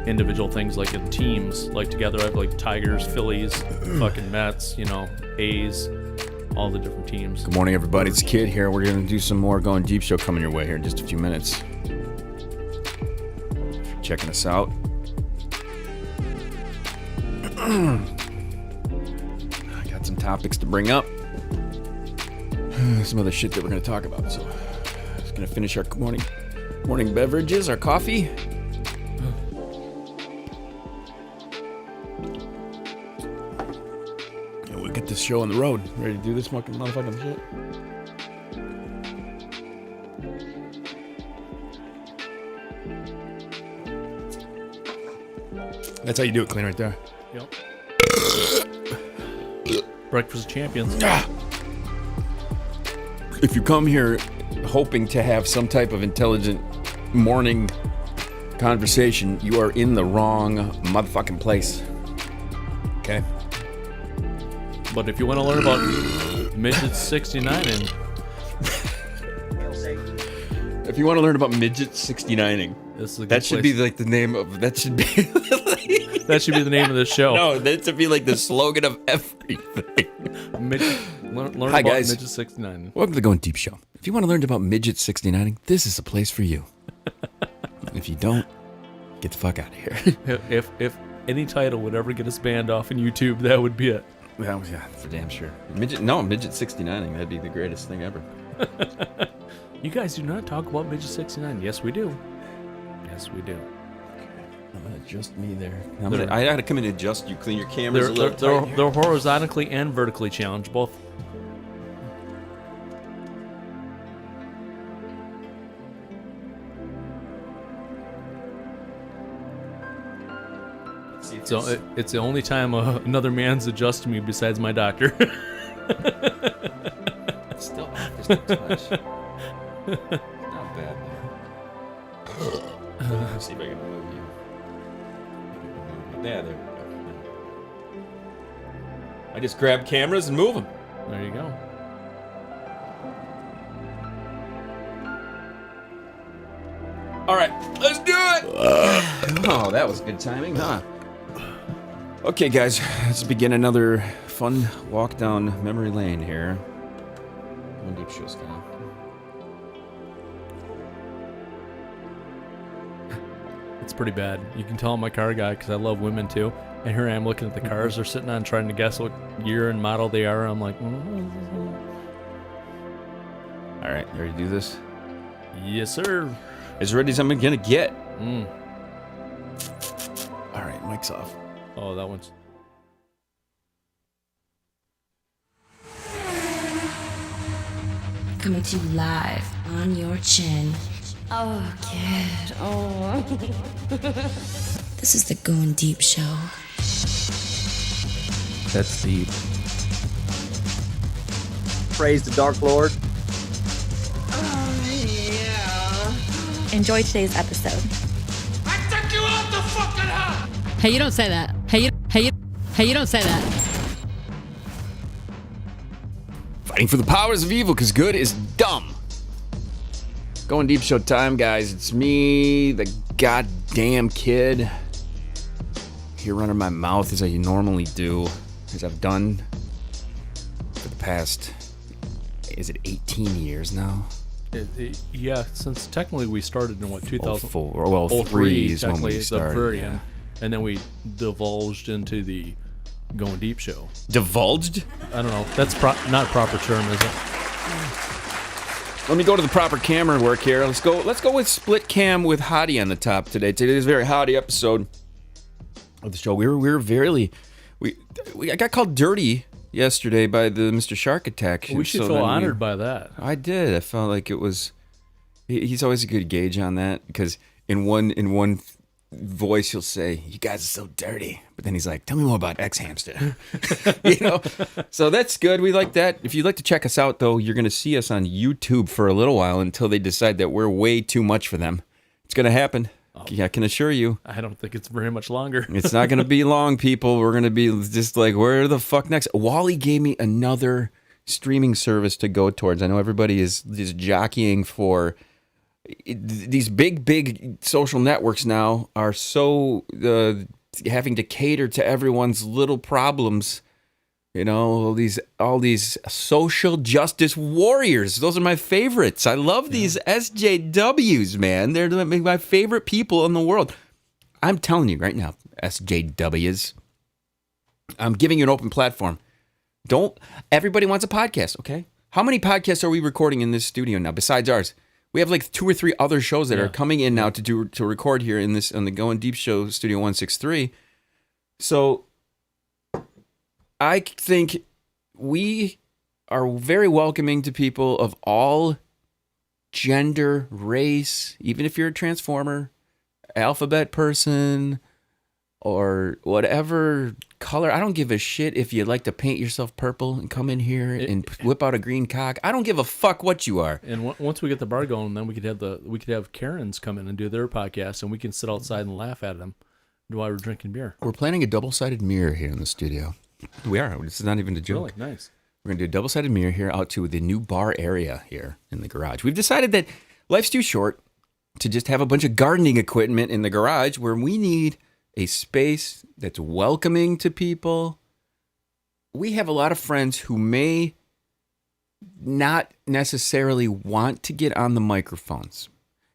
individual things, like in teams, like together. I have like Tigers, Phillies, fucking Mets, A's, all the different teams. Good morning, everybody. It's Kid here. We're going to do some more Goin Deep Show coming your way here in just a few minutes. Checking us out. I got some topics to bring up. Some other shit that we're going to talk about. So, just going to finish our morning beverages, our coffee. And we'll get this show on the road. Ready to do this fucking motherfucking shit? That's how you do it, Kleen, right there. Yep. Breakfast of Champions. If you come here hoping to have some type of intelligent morning conversation, you are in the wrong motherfucking place. Okay? But if you want to learn about midgets 69 and If you want to learn about midget 69ing, this is a good that should place. be like the name of that should be That should be the name of the show. No, that should be like the slogan of everything. Learn Hi, about guys. midget 69. Welcome to the Goin Deep Show. If you want to learn about midget 69ing, this is the place for you. If you don't, get the fuck out of here. If any title would ever get us banned off in YouTube, that would be it. Yeah, for damn sure. Midget 69ing, that'd be the greatest thing ever. You guys do not talk about midget 69. Yes, we do. Yes, we do. I'm gonna adjust me there. I gotta come in and adjust you. Clean your cameras They're, a little they're, tight here. they're horizontally and vertically challenged, both. So it's the only time another man's adjusted me besides my doctor. It's still off just a touch. Not bad there. Let's see if I can move you. There we go. I just grab cameras and move them. There you go. All right, let's do it. Oh, that was good timing, huh? Okay, guys, let's begin another fun walk down memory lane here. Goin Deep Show's kind of. It's pretty bad. You can tell I'm a car guy because I love women too. And here I am looking at the cars they're sitting on, trying to guess what year and model they are. I'm like, All right, you ready to do this? yes, sir. As ready as I'm gonna get. Mm. All right, mic's off. Oh, that one's. Coming to you live on your chin. Oh, kid. Oh. This is the Goin Deep Show. That's deep. Praise the Dark Lord. Enjoy today's episode. I took you out the fucking house! Hey, you don't say that. Hey, you don't say that. Fighting for the powers of evil, because good is dumb. Goin Deep Show time, guys. It's me, the goddamn kid. Here running my mouth as I normally do, as I've done for the past, is it 18 years now? Yeah, since technically we started in what, 2004? Well, 3 is when technically we the started. very Yeah. end. And then we divulged into the Goin Deep Show. Divulged? I don't know. That's not a proper term, is it? Let me go to the proper camera work here. Let's go with split cam with Hottie on the top today. Today's a very Hottie episode of the show. We I got called dirty yesterday by the Mr. Shark Attack. We should feel honored by that. I did. I felt like it was. He's always a good gauge on that because in one voice he'll say, "You guys are so dirty," but then he's like, "Tell me more about X Hamster." So that's good. We like that. If you'd like to check us out, though, you're going to see us on YouTube for a little while until they decide that we're way too much for them. It's going to happen. I can assure you. I don't think it's very much longer. It's not going to be long, people. We're going to be just like, where the fuck next? Wally gave me another streaming service to go towards. I know everybody is jockeying for these big social networks now are so having to cater to everyone's little problems. You know, all these social justice warriors. Those are my favorites. I love these SJWs, man. They're my favorite people in the world. I'm telling you right now, SJWs. I'm giving you an open platform. Everybody wants a podcast, okay? How many podcasts are we recording in this studio now besides ours? We have like 2 or 3 other shows that are coming in now to record here on the Goin Deep Show, Studio 163. So I think we are very welcoming to people of all gender, race, even if you're a transformer, alphabet person, or whatever color. I don't give a shit if you like to paint yourself purple and come in here and whip out a green cock. I don't give a fuck what you are. And once we get the bar going, then we could have Karens come in and do their podcast, and we can sit outside and laugh at them while we're drinking beer. We're planning a double-sided mirror here in the studio. We are. This is not even a joke. Really nice. We're going to do a double-sided mirror here out to the new bar area here in the garage. We've decided that life's too short to just have a bunch of gardening equipment in the garage, where we need a space that's welcoming to people. We have a lot of friends who may not necessarily want to get on the microphones.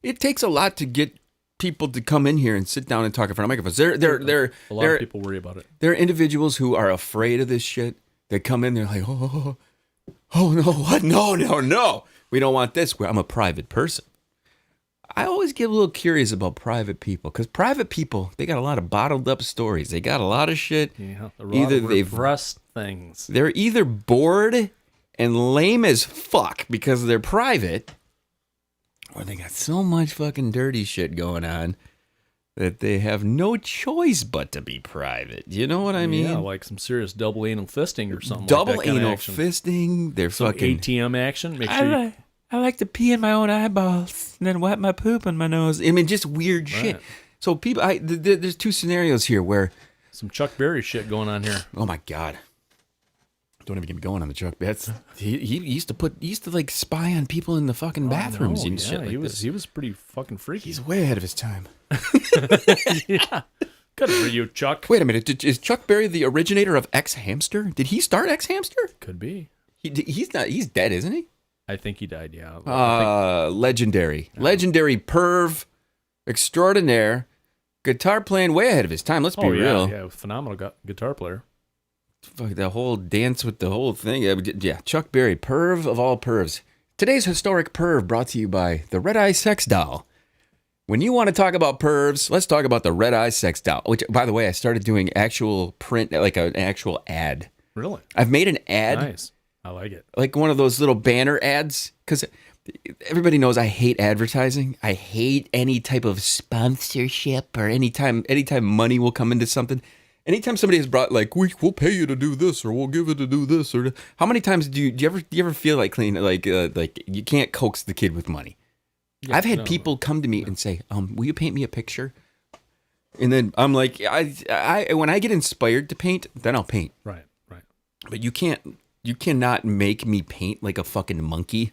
It takes a lot to get people to come in here and sit down and talk in front of microphones. A lot of people worry about it. There are individuals who are afraid of this shit. They come in, they're like, oh no, what? No. We don't want this. I'm a private person. I always get a little curious about private people, because private people, they got a lot of bottled up stories. They got a lot of shit. Yeah, either they've repressed things. They're either bored and lame as fuck because they're private, or they got so much fucking dirty shit going on that they have no choice but to be private. You know what I mean? Yeah, like some serious double anal fisting or something. Double like that anal action. fisting. They're some fucking ATM action. Make sure I like to pee in my own eyeballs and then wipe my poop on my nose. I mean, just weird shit. Right. So people, there's 2 scenarios here where some Chuck Berry shit going on here. Oh my god! Don't even get me going on the Chuck. He used to like spy on people in the fucking bathrooms and shit. Like he was pretty fucking freaky. He's way ahead of his time. Yeah. Good for you, Chuck. Wait a minute. Is Chuck Berry the originator of X Hamster? Did he start X Hamster? Could be. He's not. He's dead, isn't he? I think he died. Yeah. Legendary perv extraordinaire, guitar playing way ahead of his time. Let's be real. Yeah, phenomenal guitar player. Fuck, the whole dance with the whole thing. Yeah, Chuck Berry, perv of all pervs. Today's historic perv brought to you by the Red Eye Sex Doll. When you want to talk about pervs, let's talk about the Red Eye Sex Doll. Which, by the way, I started doing actual print, like an actual ad. Really? I've made an ad. Nice. I like it. Like one of those little banner ads, because everybody knows I hate advertising. I hate any type of sponsorship or anytime money will come into something. Anytime somebody has brought like, we'll pay you to do this, or we'll give it to do this, or how many times do you ever feel like Kleen, like you can't coax the kid with money? Yeah, I've had people come to me and say, will you paint me a picture? And then I'm like, I when I get inspired to paint, then I'll paint. Right. But you cannot make me paint like a fucking monkey.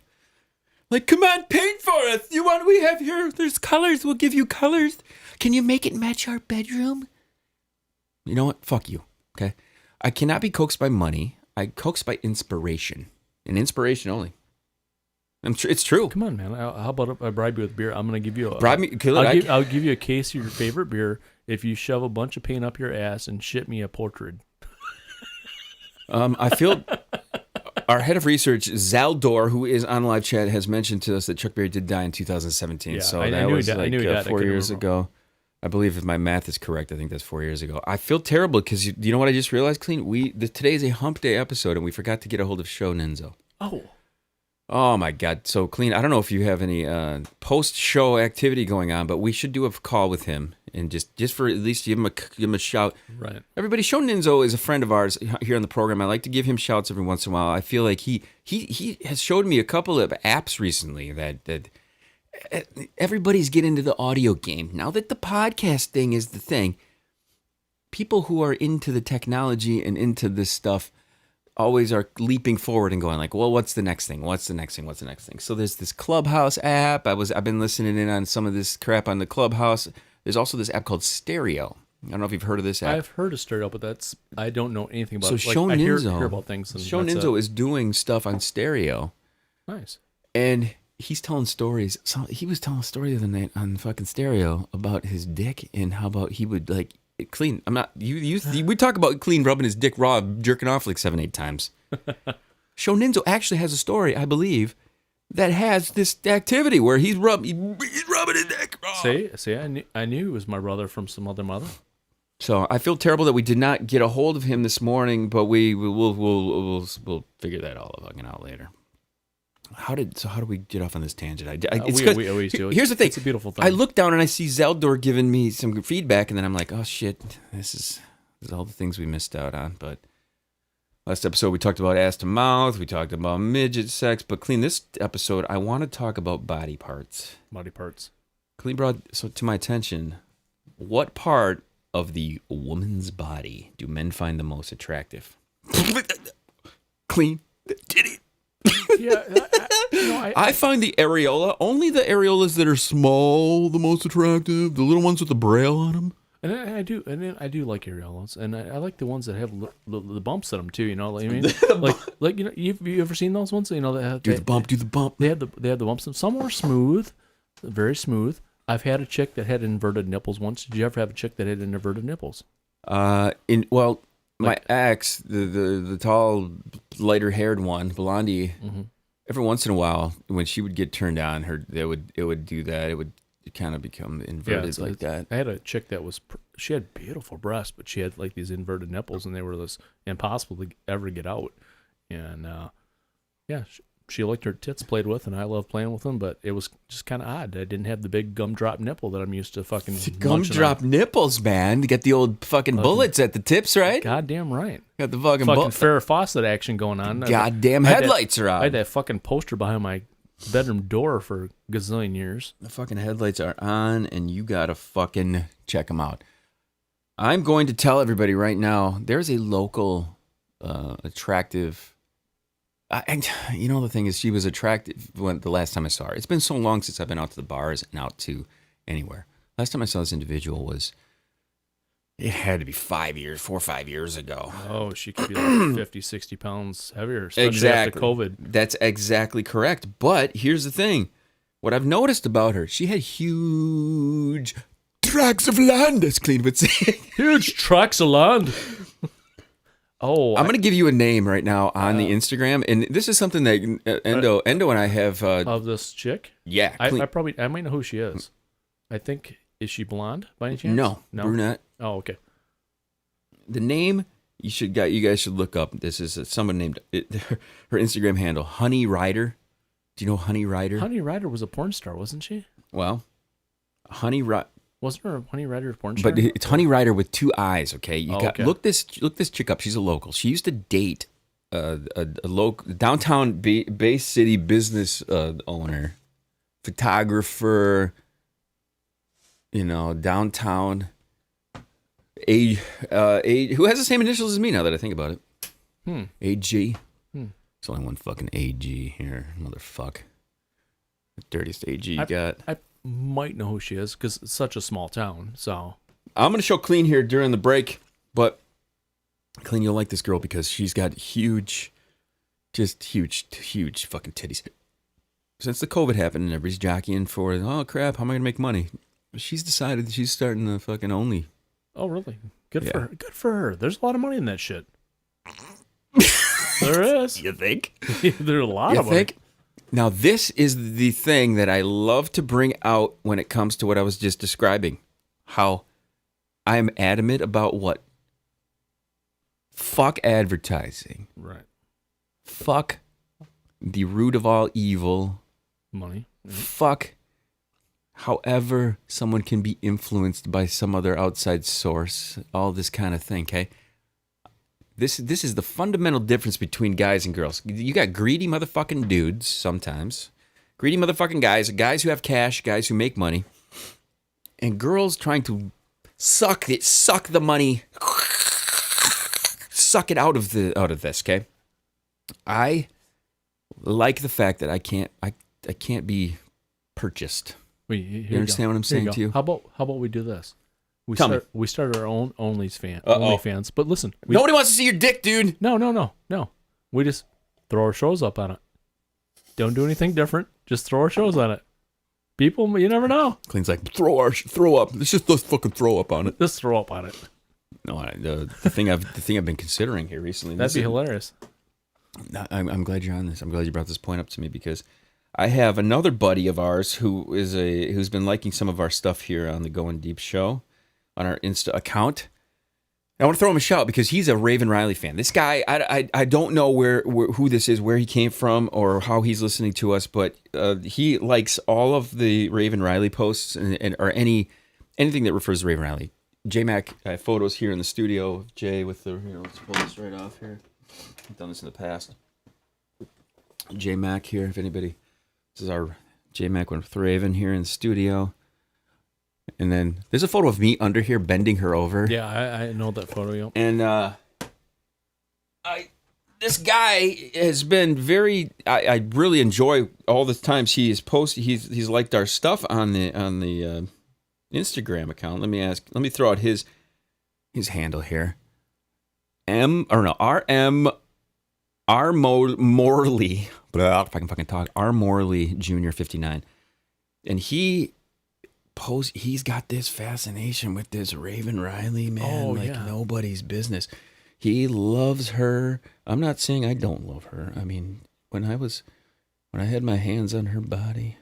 Like, come on, paint for us. We have here, there's colors. We'll give you colors. Can you make it match our bedroom? You know what? Fuck you. Okay. I cannot be coaxed by money. I coax by inspiration, and inspiration only. It's true. Come on, man. How about I bribe you with beer? I'm going to give you bribe me. I'll give you a case of your favorite beer if you shove a bunch of paint up your ass and ship me a portrait. I feel our head of research, Zaldor, who is on live chat, has mentioned to us that Chuck Berry did die in 2017. Yeah, so I that knew was he died. like I knew he died. 4 years ago. I believe if my math is correct, I think that's 4 years ago. I feel terrible because you know what I just realized, Kleen? Today is a hump day episode, and we forgot to get a hold of Show Ninzo. Oh my God. So, Kleen, I don't know if you have any post-show activity going on, but we should do a call with him and just for at least give him a shout. Right. Everybody, Show Ninzo is a friend of ours here on the program. I like to give him shouts every once in a while. I feel like he has showed me a couple of apps recently that everybody's getting into the audio game. Now that the podcast thing is the thing, people who are into the technology and into this stuff, always are leaping forward and going like, well, what's the next thing? What's the next thing? What's the next thing? So there's this Clubhouse app. I've been listening in on some of this crap on the Clubhouse. There's also this app called Stereo. I don't know if you've heard of this app. I've heard of Stereo, but I don't know anything about so it. Show I Ninzo, hear about things. And Show Ninzo is doing stuff on Stereo. Nice. And he's telling stories. So he was telling a story the other night on fucking Stereo about his dick and how about he would like Kleen. I'm not we talk about Kleen rubbing his dick raw, jerking off like 7-8 times. Show Ninzo actually has a story, I believe, that has this activity where he's rubbing his dick raw. See, I knew he was my brother from some other mother. So I feel terrible that we did not get a hold of him this morning, but we'll figure that all fucking out later. How do we get off on this tangent? We always do. Here's the thing. It's a beautiful thing. I look down and I see Zeldor giving me some feedback, and then I'm like, oh shit, this is all the things we missed out on. But last episode we talked about ass to mouth, we talked about midget sex, but Kleen, this episode I want to talk about body parts. Body parts. Kleen brought to my attention, what part of the woman's body do men find the most attractive? Kleen, titty. Yeah, I find the areola, only the areolas that are small, the most attractive. The little ones with the braille on them. And I do like areolas, and I like the ones that have the bumps in them too. You know, like, I mean, like you know, you ever seen those ones? You know, that Do the bump. They had the bumps. And some were smooth, very smooth. I've had a chick that had inverted nipples once. Did you ever have a chick that had inverted nipples? My ex, the tall, lighter haired one, Blondie. Mm-hmm. Every once in a while, when she would get turned on, it would do that. It would kind of become inverted like that. I had a chick that she had beautiful breasts, but she had like these inverted nipples, and they were impossible to ever get out. And she liked her tits played with, and I love playing with them, but it was just kind of odd. I didn't have the big gumdrop nipple that I'm used to fucking Gumdrop nipples, man. You got the old fucking bullets at the tips, right? Goddamn right. Got the fucking Farrah Fawcett action going on. Goddamn headlights are out. I had that fucking poster behind my bedroom door for a gazillion years. The fucking headlights are on, and you gotta fucking check them out. I'm going to tell everybody right now, there's a local attractive... And you know, the thing is, she was attractive the last time I saw her. It's been so long since I've been out to the bars and out to anywhere. Last time I saw this individual it had to be 4 or 5 years ago. Oh, she could be like 50, 60 pounds heavier, especially after COVID. That's exactly correct. But here's the thing. What I've noticed about her, she had huge tracts of land, as Kleen would say. Huge tracts of land. I'm going to give you a name right now on the Instagram, and this is something that Endo and I have... of this chick? Yeah. I might know who she is. I think, is she blonde by any chance? No, brunette. Oh, okay. The name you guys should look up. This is someone named... her Instagram handle, Honey Rider. Do you know Honey Rider? Honey Rider was a porn star, wasn't she? Well, Honey Rider... Wasn't her Honey Rider a porn star? But it's Honey Rider with 2 eyes. Okay, okay. Look this chick up. She's a local. She used to date a local downtown Bay City business owner, photographer. You know, downtown. Who has the same initials as me? Now that I think about it, AG. There's only one fucking AG here, motherfucker. The dirtiest AG you got. I might know who she is because it's such a small town. So I'm gonna show Kleen here during the break, but Kleen, you'll like this girl because she's got huge fucking titties. Since the COVID happened and everybody's jockeying for, oh crap, how am I gonna make money? She's decided she's starting the fucking Only. Oh really? Good for her. Good for her. There's a lot of money in that shit. There is. You think? There's a lot of money. Now, this is the thing that I love to bring out when it comes to what I was just describing. How I'm adamant about what? Fuck advertising. Right. Fuck the root of all evil. Money. Fuck however someone can be influenced by some other outside source. All this kind of thing, okay? This is the fundamental difference between guys and girls. You got greedy motherfucking dudes sometimes. Greedy motherfucking guys who have cash, guys who make money. And girls trying to suck the money, suck it out of this, okay? I like the fact that I can't be purchased. Wait, You understand what I'm saying to you? How about we do this? We Tell me. we started our own OnlyFans. But listen, Nobody wants to see your dick, dude. No. We just throw our shows up on it. Don't do anything different. Just throw our shows on it. People, you never know. Kleen's like, throw up. Let's fucking throw up on it. Just throw up on it. No, the thing I've been considering here recently. That'd be hilarious. I'm glad you're on this. I'm glad you brought this point up to me because I have another buddy of ours who's been liking some of our stuff here on the Goin Deep Show on our Insta account. I want to throw him a shout because he's a Raven Riley fan. This guy, I don't know who this is, where he came from, or how he's listening to us, but he likes all of the Raven Riley posts or anything that refers to Raven Riley. J-Mac, I have photos here in the studio of Jay with the, let's pull this right off here. I've done this in the past. J-Mac here, if anybody. This is our J-Mac with Raven here in the studio. And then there's a photo of me under here bending her over. Yeah, I know that photo. Yeah. And this guy has been very. I really enjoy all the times he has posted. He's liked our stuff on the Instagram account. Let me throw out his handle here. R Morley. Blah, if I can fucking talk. R Morley Jr. 59, and he's got this fascination with this Raven Riley, man, nobody's business. He loves her. I'm not saying I don't love her. I mean, when I had my hands on her body,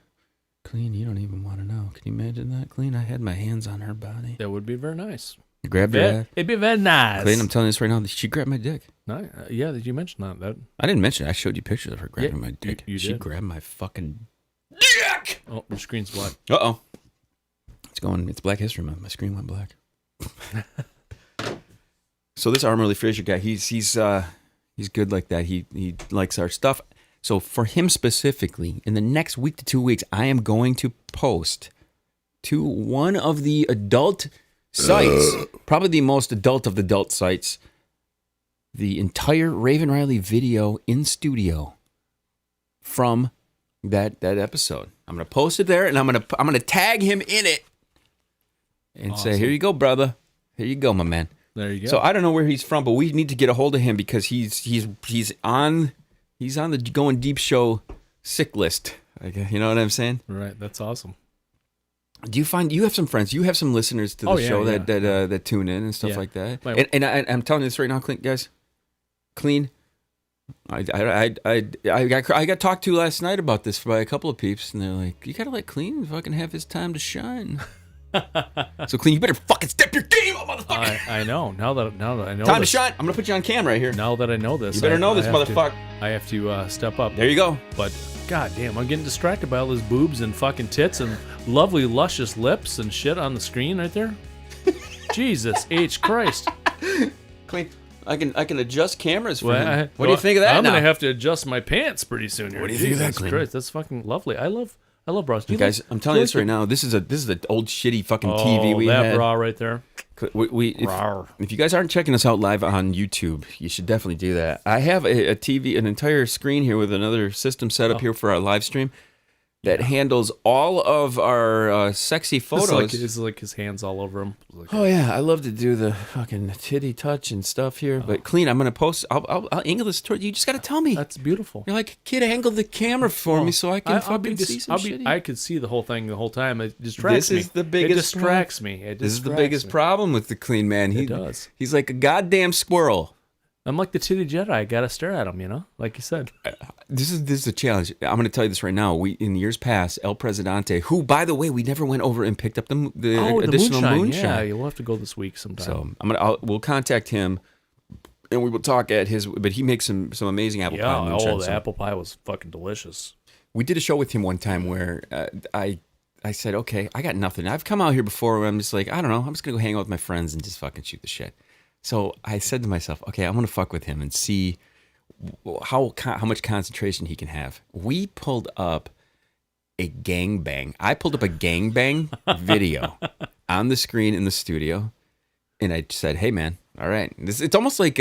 Kleen, you don't even want to know. Can you imagine that, Kleen? I had my hands on her body. That would be very nice. You grabbed her ass. It'd be very nice. Kleen, I'm telling you this right now. She grabbed my dick. No, yeah, did you mention that? I didn't mention it. I showed you pictures of her grabbing my dick. She did. grabbed my fucking dick. Oh, your screen's black. Uh-oh. It's Black History Month. My screen went black. So this Armorly Fraser guy, he's good like that. He likes our stuff. So for him specifically, in the next week to 2 weeks, I am going to post to one of the adult sites, probably the most adult of the adult sites, the entire Raven Riley video in studio from that episode. I'm gonna post it there, and I'm gonna tag him in it, and say, "Here you go, brother. Here you go, my man." There you go. So I don't know where he's from, but we need to get a hold of him because he's on the Goin Deep Show sick list. You know what I'm saying? Right. That's awesome. Do you find you have some friends? You have some listeners to the show that tune in and stuff like that. And I'm telling you this right now, guys. Kleen. I got talked to last night about this by a couple of peeps, and they're like, "You gotta let Kleen fucking have his time to shine." So Kleen, you better fucking step your game up, motherfucker. I know. Now that I know. Time to shine. I'm gonna put you on camera right here. Now that I know this, you better know this, motherfucker. I have to step up. There you go. But god damn, I'm getting distracted by all those boobs and fucking tits and lovely luscious lips and shit on the screen right there. Jesus H Christ. Kleen, I can adjust cameras for him. What do you think of that? I'm gonna have to adjust my pants pretty soon here. What do you think of that, Kleen? Christ, that's fucking lovely. I love bras. Guys, I'm telling you this right now. This is the old shitty fucking TV we that had. bra right there. If you guys aren't checking us out live on YouTube, you should definitely do that. I have a TV, an entire screen here with another system set up here for our live stream that handles all of our sexy photos. It's like his hands all over him. Oh yeah, I love to do the fucking titty touch and stuff here. But Kleen, I'm gonna post. I'll angle this toward you. Just gotta tell me. That's beautiful. You're like, kid, angle the camera for me so I can fucking see some shit. I could see the whole thing the whole time. It distracts me. This is the biggest. It distracts me. This is the biggest problem with the Kleen man. It does. He's like a goddamn squirrel. I'm like the titty Jedi. I gotta stare at him, like you said. This is a challenge. I'm going to tell you this right now. We in years past, El Presidente, who by the way we never went over and picked up the additional moonshine. Yeah, you'll have to go this week sometime. So we'll contact him, and we will talk at his. But he makes some amazing apple pie moonshine. The apple pie was fucking delicious. We did a show with him one time where I said, okay, I got nothing. I've come out here before where I'm just like, I don't know, I'm just gonna go hang out with my friends and just fucking shoot the shit. So I said to myself, okay, I'm gonna fuck with him and see how much concentration he can have. We pulled up a gangbang. I pulled up a gangbang video on the screen in the studio, and I said, "Hey, man, all right." It's almost like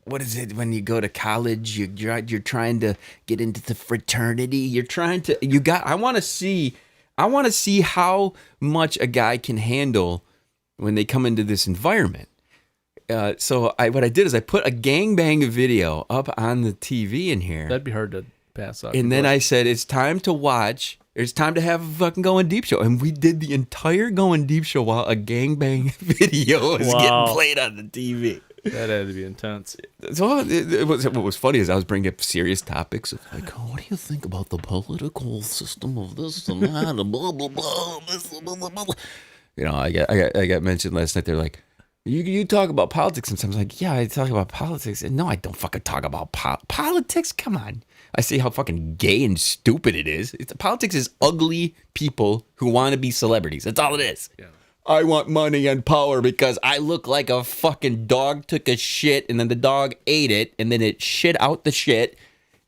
what is it when you go to college? You're trying to get into the fraternity. You're trying to. I want to see how much a guy can handle when they come into this environment. So what I did is I put a gangbang video up on the TV in here. That'd be hard to pass up. And then I said, it's time to watch. It's time to have a fucking Goin Deep Show. And we did the entire Goin Deep Show while a gangbang video was getting played on the TV. That had to be intense. So what was funny is I was bringing up serious topics. Like, what do you think about the political system of this and that and blah, blah, blah, blah, blah, blah. You know, I got mentioned last night. They're like, you talk about politics sometimes. I'm like, yeah, I talk about politics. And no, I don't fucking talk about politics. Come on. I see how fucking gay and stupid it is. Politics is ugly people who want to be celebrities. That's all it is. Yeah. I want money and power because I look like a fucking dog took a shit and then the dog ate it and then it shit out the shit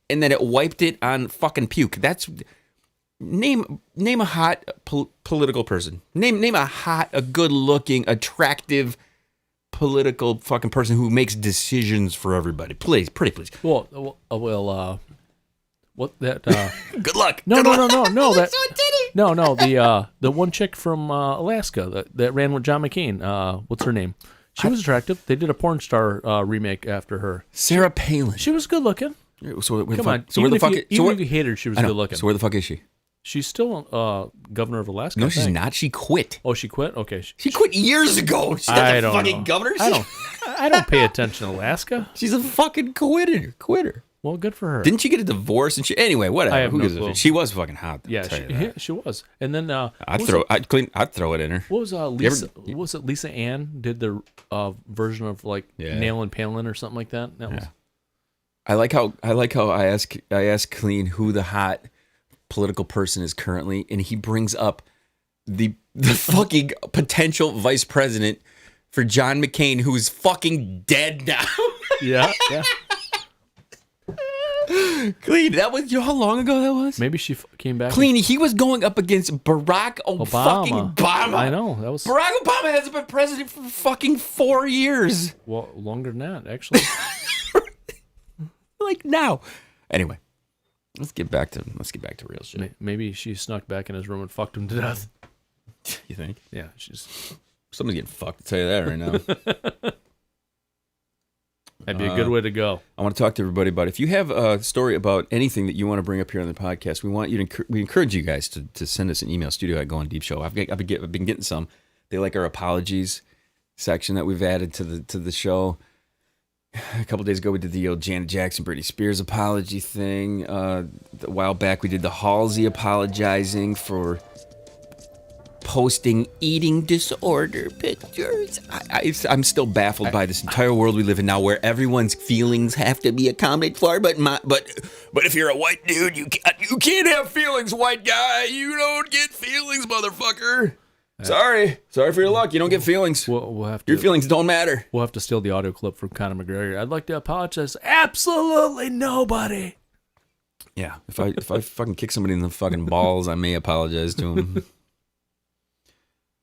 and then it wiped it on fucking puke. That's name a hot political person. Name a hot, a good-looking, attractive political fucking person who makes decisions for everybody. Please, pretty please. Well, what that? Good luck. No. That The one chick from Alaska that ran with John McCain. What's her name? She was attractive. They did a porn star remake after her. Sarah Palin. She was good looking. So come on. So where the fuck? Even if you hate her, she was good looking. So where the fuck is she? She's still governor of Alaska. No, she's not. She quit. Oh, she quit? Okay. She quit years ago. She's not a fucking governor. I don't pay attention to Alaska. She's a fucking quitter. Well, good for her. Didn't she get a divorce? And anyway, whatever. Who gives a shit? She was fucking hot. Yeah, she was. And then I'd throw it in her. What was Lisa? Was it Lisa Ann did the version of like Nail and Palin or something like that? That was. I like how I ask Kleen who the hot political person is currently, and he brings up the fucking potential vice president for John McCain, who's fucking dead now. Yeah. Kleen, that was how long ago that was? Maybe she came back. Kleen, he was going up against Barack Obama. I know that was. Barack Obama hasn't been president for fucking 4 years. Well, longer than that, actually. Like now. Anyway, let's get back to real shit. Maybe she snuck back in his room and fucked him to death. You think? Yeah, someone's getting fucked. I'll tell you that right now. That'd be a good way to go. I want to talk to everybody about it. If you have a story about anything that you want to bring up here on the podcast, we encourage you guys to send us an email, studio@Goin Deep Show. I've been getting some. They like our apologies section that we've added to the show. A couple days ago, we did the old Janet Jackson, Britney Spears apology thing. A while back, we did the Halsey apologizing for posting eating disorder pictures. I'm still baffled by this entire world we live in now, where everyone's feelings have to be accounted for. But if you're a white dude, you can't have feelings, white guy. You don't get feelings, motherfucker. Sorry for your luck. You don't get feelings. We'll have to, your feelings don't matter. We'll have to steal the audio clip from Conor McGregor. I'd like to apologize. Absolutely nobody. Yeah, if I fucking kick somebody in the fucking balls, I may apologize to him.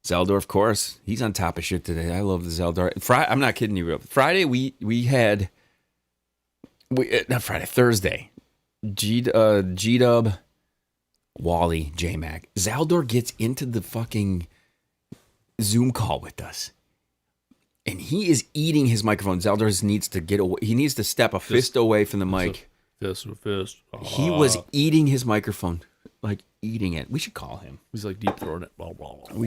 Zeldor, of course, he's on top of shit today. I love the Zeldor. I'm not kidding you. Friday Thursday. G-Dub, Wally, J-Mac. Zeldor gets into the fucking Zoom call with us, and he is eating his microphone. Zeldor needs to get away. He needs to step a fist away from the mic. Fist. He was eating his microphone, like eating it. We should call him. He's like deep throating it. We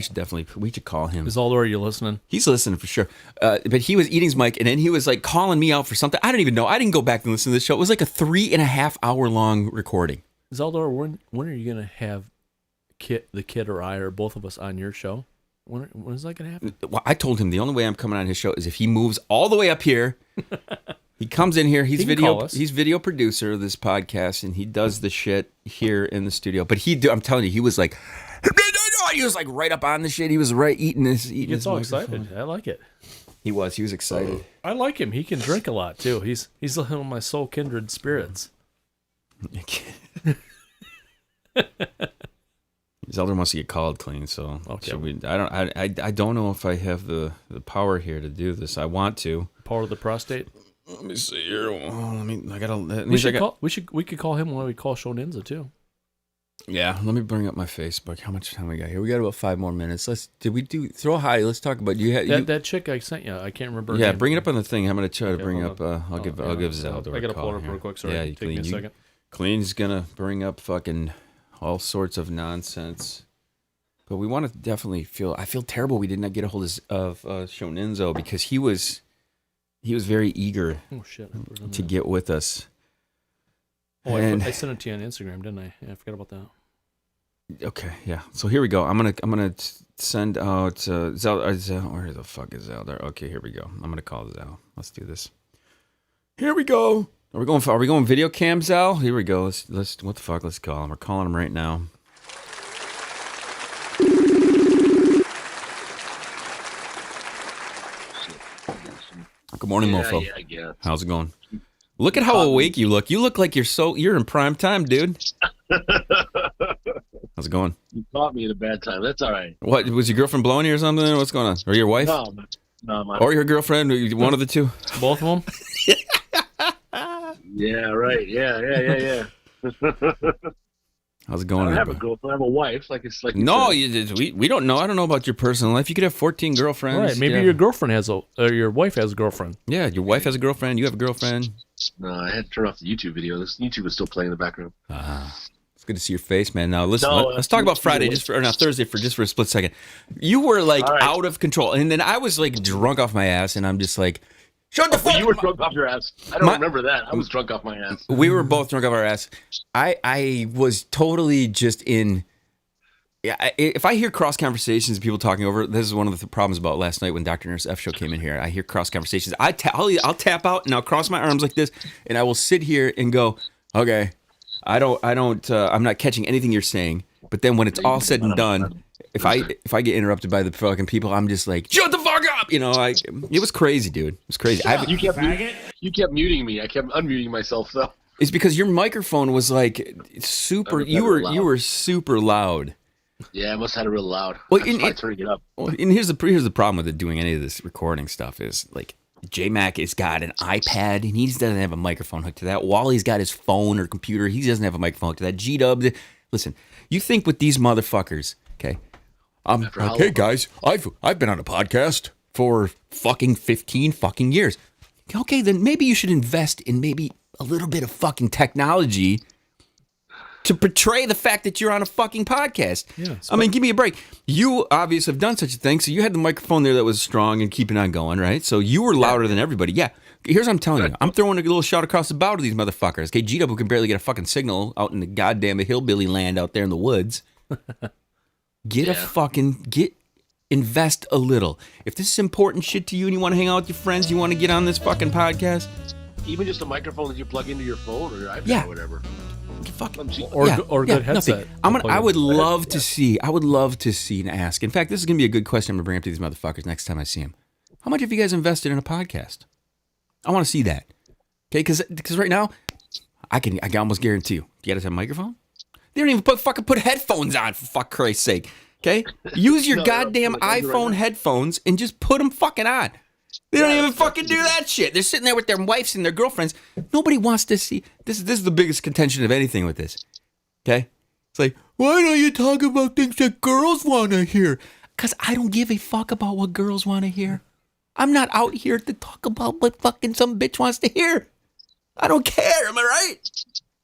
should call him. Zeldor, are you listening? He's listening for sure. But he was eating his mic, and then he was like calling me out for something. I don't even know. I didn't go back and listen to the show. It was like a 3.5 hour long recording. Zeldor, when are you gonna have the kid or I or both of us on your show? When is that gonna happen? Well, I told him the only way I'm coming on his show is if he moves all the way up here. He comes in here. He's video producer of this podcast, and he does the shit here in the studio. But I'm telling you, he was like right up on the shit. He was eating his. He gets all excited. I like it. He was excited. I like him. He can drink a lot too. He's one of my soul kindred spirits. Zelda wants to get called clean, so okay. I don't know if I have the power here to do this. I want to. Power of the prostate. Let me see here. I gotta. We could call him when we call Shoninza too. Yeah, let me bring up my Facebook. How much time we got here? We got about 5 more minutes. Throw a hi? Let's talk about that chick I sent you. I can't remember. Yeah, bring it up on the thing. I'm gonna try to bring up. I'll give Zelda. I gotta pull it up real quick. Sorry, yeah, take me a second. Kleen's gonna bring up fucking all sorts of nonsense. But we want to definitely feel. I feel terrible we did not get a hold of Shoninzo because he was very eager. Oh shit! To get with us. Oh, I sent it to you on Instagram, didn't I? Yeah, I forgot about that. Okay, yeah. So here we go. I'm gonna send out Zelda. Where the fuck is Zelda? Okay, here we go. I'm gonna call Zal. Let's do this. Here we go. Are we going video cam, Zal? Here we go. Let's what the fuck? Let's call him. We're calling him right now. Good morning, mofo. Yeah, I guess. How's it going? Look at how awake you look. You look like you're in prime time, dude. How's it going? You caught me at a bad time. That's all right. What, was your girlfriend blowing you or something? What's going on? Or your wife? No, or your girlfriend? One of the two? Both of them? Yeah, right. Yeah. How's it going? I don't have a girlfriend. I have a wife. No, we don't know. I don't know about your personal life. You could have 14 girlfriends. Right. Maybe your girlfriend your wife has a girlfriend. Yeah, your wife has a girlfriend. You have a girlfriend. No, I had to turn off the YouTube video. This YouTube is still playing in the background. It's good to see your face, man. Now listen, let's talk about Friday Thursday for a split second. You were out of control, and then I was drunk off my ass, and I'm just like, shut the fuck up. You were drunk off your ass. I don't remember that. I was drunk off my ass. We were both drunk off our ass. I was totally just in. Yeah, if I hear cross conversations and people talking over, this is one of the problems about last night when Dr. Nurse F show came in here. I hear cross conversations. I'll tap out and I'll cross my arms like this, and I will sit here and go, okay, I'm not catching anything you're saying. But then when it's all said and done, if I get interrupted by the fucking people, I'm just like, shut the fuck up, it was crazy, dude. It was crazy. You kept muting me. I kept unmuting myself though. It's because your microphone was super. You were super loud. Yeah, I must have had it real loud. Well, turning it up. And here's the problem with doing any of this recording stuff is J-Mac has got an iPad and he doesn't have a microphone hooked to that. Wally's got his phone or computer. He doesn't have a microphone hooked to that. G-Dub, listen, you think with these motherfuckers, okay? Hey guys, I've been on a podcast for fucking 15 fucking years. Okay, then maybe you should invest in maybe a little bit of fucking technology to portray the fact that you're on a fucking podcast. Yeah, I mean, give me a break. You obviously have done such a thing, so you had the microphone there that was strong and keeping on going, right? So you were louder than everybody. Yeah, here's what I'm telling you. I'm throwing a little shot across the bow to these motherfuckers. Okay, G-Dub, who can barely get a fucking signal out in the goddamn hillbilly land out there in the woods. Invest a little. If this is important shit to you and you want to hang out with your friends, you want to get on this fucking podcast. Even just a microphone that you plug into your phone or your iPad or whatever. Or good headset. I would love to see and ask. In fact, this is going to be a good question I'm going to bring up to these motherfuckers next time I see them. How much have you guys invested in a podcast? I want to see that. Okay, because right now, I can almost guarantee you guys have a microphone? They don't even put headphones on, for fuck Christ's sake. Okay? Use your goddamn iPhone headphones and just put them fucking on. They don't even fucking do that shit. They're sitting there with their wives and their girlfriends. Nobody wants to see. This is the biggest contention of anything with this. Okay? It's like, why don't you talk about things that girls want to hear? Because I don't give a fuck about what girls want to hear. I'm not out here to talk about what fucking some bitch wants to hear. I don't care. Am I right?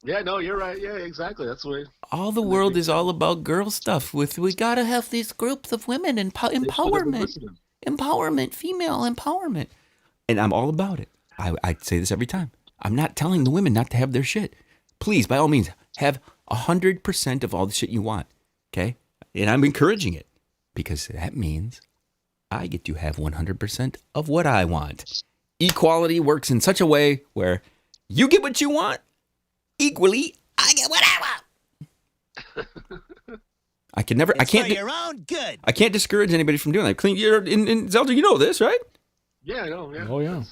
Yeah, no, you're right. Yeah, exactly. That's the way. All the world is all about girl stuff. We got to have these groups of women and empowerment. Empowerment, female empowerment. And I'm all about it. I say this every time. I'm not telling the women not to have their shit. Please, by all means, have 100% of all the shit you want. Okay? And I'm encouraging it because that means I get to have 100% of what I want. Equality works in such a way where you get what you want. Equally, I get what I want. I can't discourage anybody from doing that. Kleen, you're in Zelda, you know this, right? Yeah, I know. Yeah. Oh, yeah.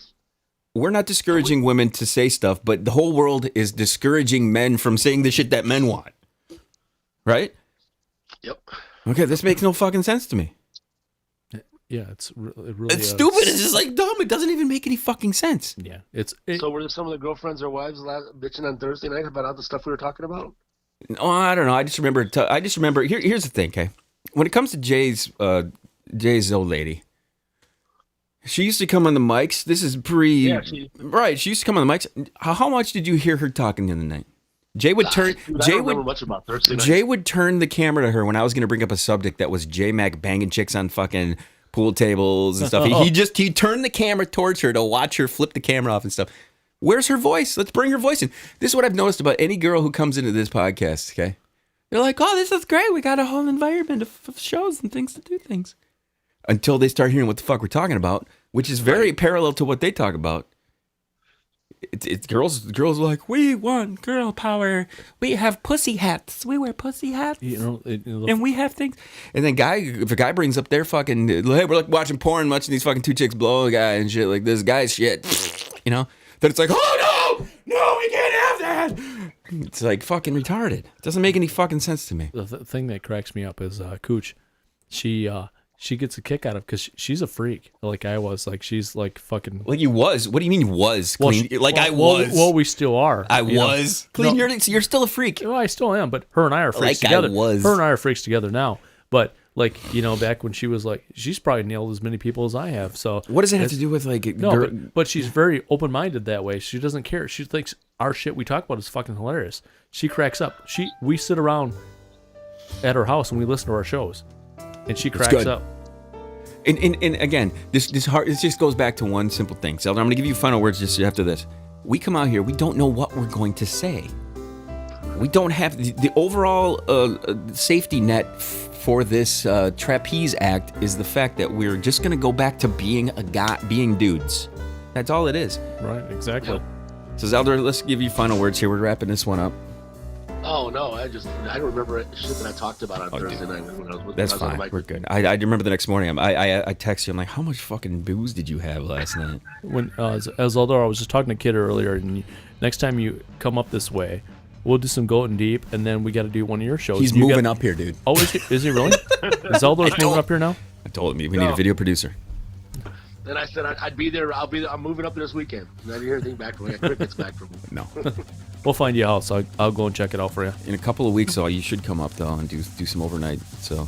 We're not discouraging women to say stuff, but the whole world is discouraging men from saying the shit that men want. Right? Yep. Okay, this makes no fucking sense to me. Yeah, it really It's stupid. It's just like dumb. It doesn't even make any fucking sense. Yeah, So were there some of the girlfriends or wives bitching on Thursday night about all the stuff we were talking about? Oh, I don't know. I just remember. Here's the thing, okay? When it comes to Jay's old lady, she used to come on the mics. This is right. She used to come on the mics. How much did you hear her talking the other night? Jay would turn. I don't remember much about Thursday night. Jay would turn the camera to her when I was going to bring up a subject that was J Mac banging chicks on fucking pool tables and stuff. He turned the camera towards her to watch her flip the camera off and stuff. Where's her voice? Let's bring her voice in. This is what I've noticed about any girl who comes into this podcast, okay? They're like, oh, this is great. We got a whole environment of shows and things to do things. Until they start hearing what the fuck we're talking about, which is very parallel to what they talk about. It's girls are like, we want girl power. We have pussy hats. We wear pussy hats. And we have things. And then if a guy brings up their fucking, hey, we're like watching porn, watching these fucking two chicks blow a guy and shit, like this guy's shit, then it's like, oh no, we can't have that. It's like fucking retarded. It doesn't make any fucking sense to me. The thing that cracks me up is Cooch. She gets a kick out of because she's a freak like I was. Like she's like fucking. Like you was. What do you mean you was? Cleen? I was. Well, we still are. I was. Cleen, no, you're still a freak. Well, I still am, but her and I are freaks together. Her and I are freaks together now. But like back when she was like, she's probably nailed as many people as I have. So what does it have to do with like? No, but she's very open minded that way. She doesn't care. She thinks our shit we talk about is fucking hilarious. She cracks up. We sit around at her house and we listen to our shows. And she cracks up. And again, this just goes back to one simple thing. Zelda, I'm going to give you final words just after this. We come out here, we don't know what we're going to say. We don't have the overall safety net for this trapeze act is the fact that we're just going to go back to being being dudes. That's all it is. Right, exactly. Yep. So Zelda, let's give you final words here. We're wrapping this one up. Oh no, I don't remember shit that I talked about on Thursday night when I was with. That's fine. We're good. I remember the next morning. I text you. I'm like, how much fucking booze did you have last night? When as although I was just talking to Kid earlier, and next time you come up this way, we'll do some Goin Deep, and then we got to do one of your shows. He's moving up here, dude. Oh, is he really? Is Zelda's moving up here now? I told him we need a video producer. Then I said I'd be there. I'm moving up there this weekend. I didn't hear anything back from me. Crickets back from me. No. We'll find you a house. I'll go and check it out for you. In a couple of weeks, you should come up though and do some overnight. So,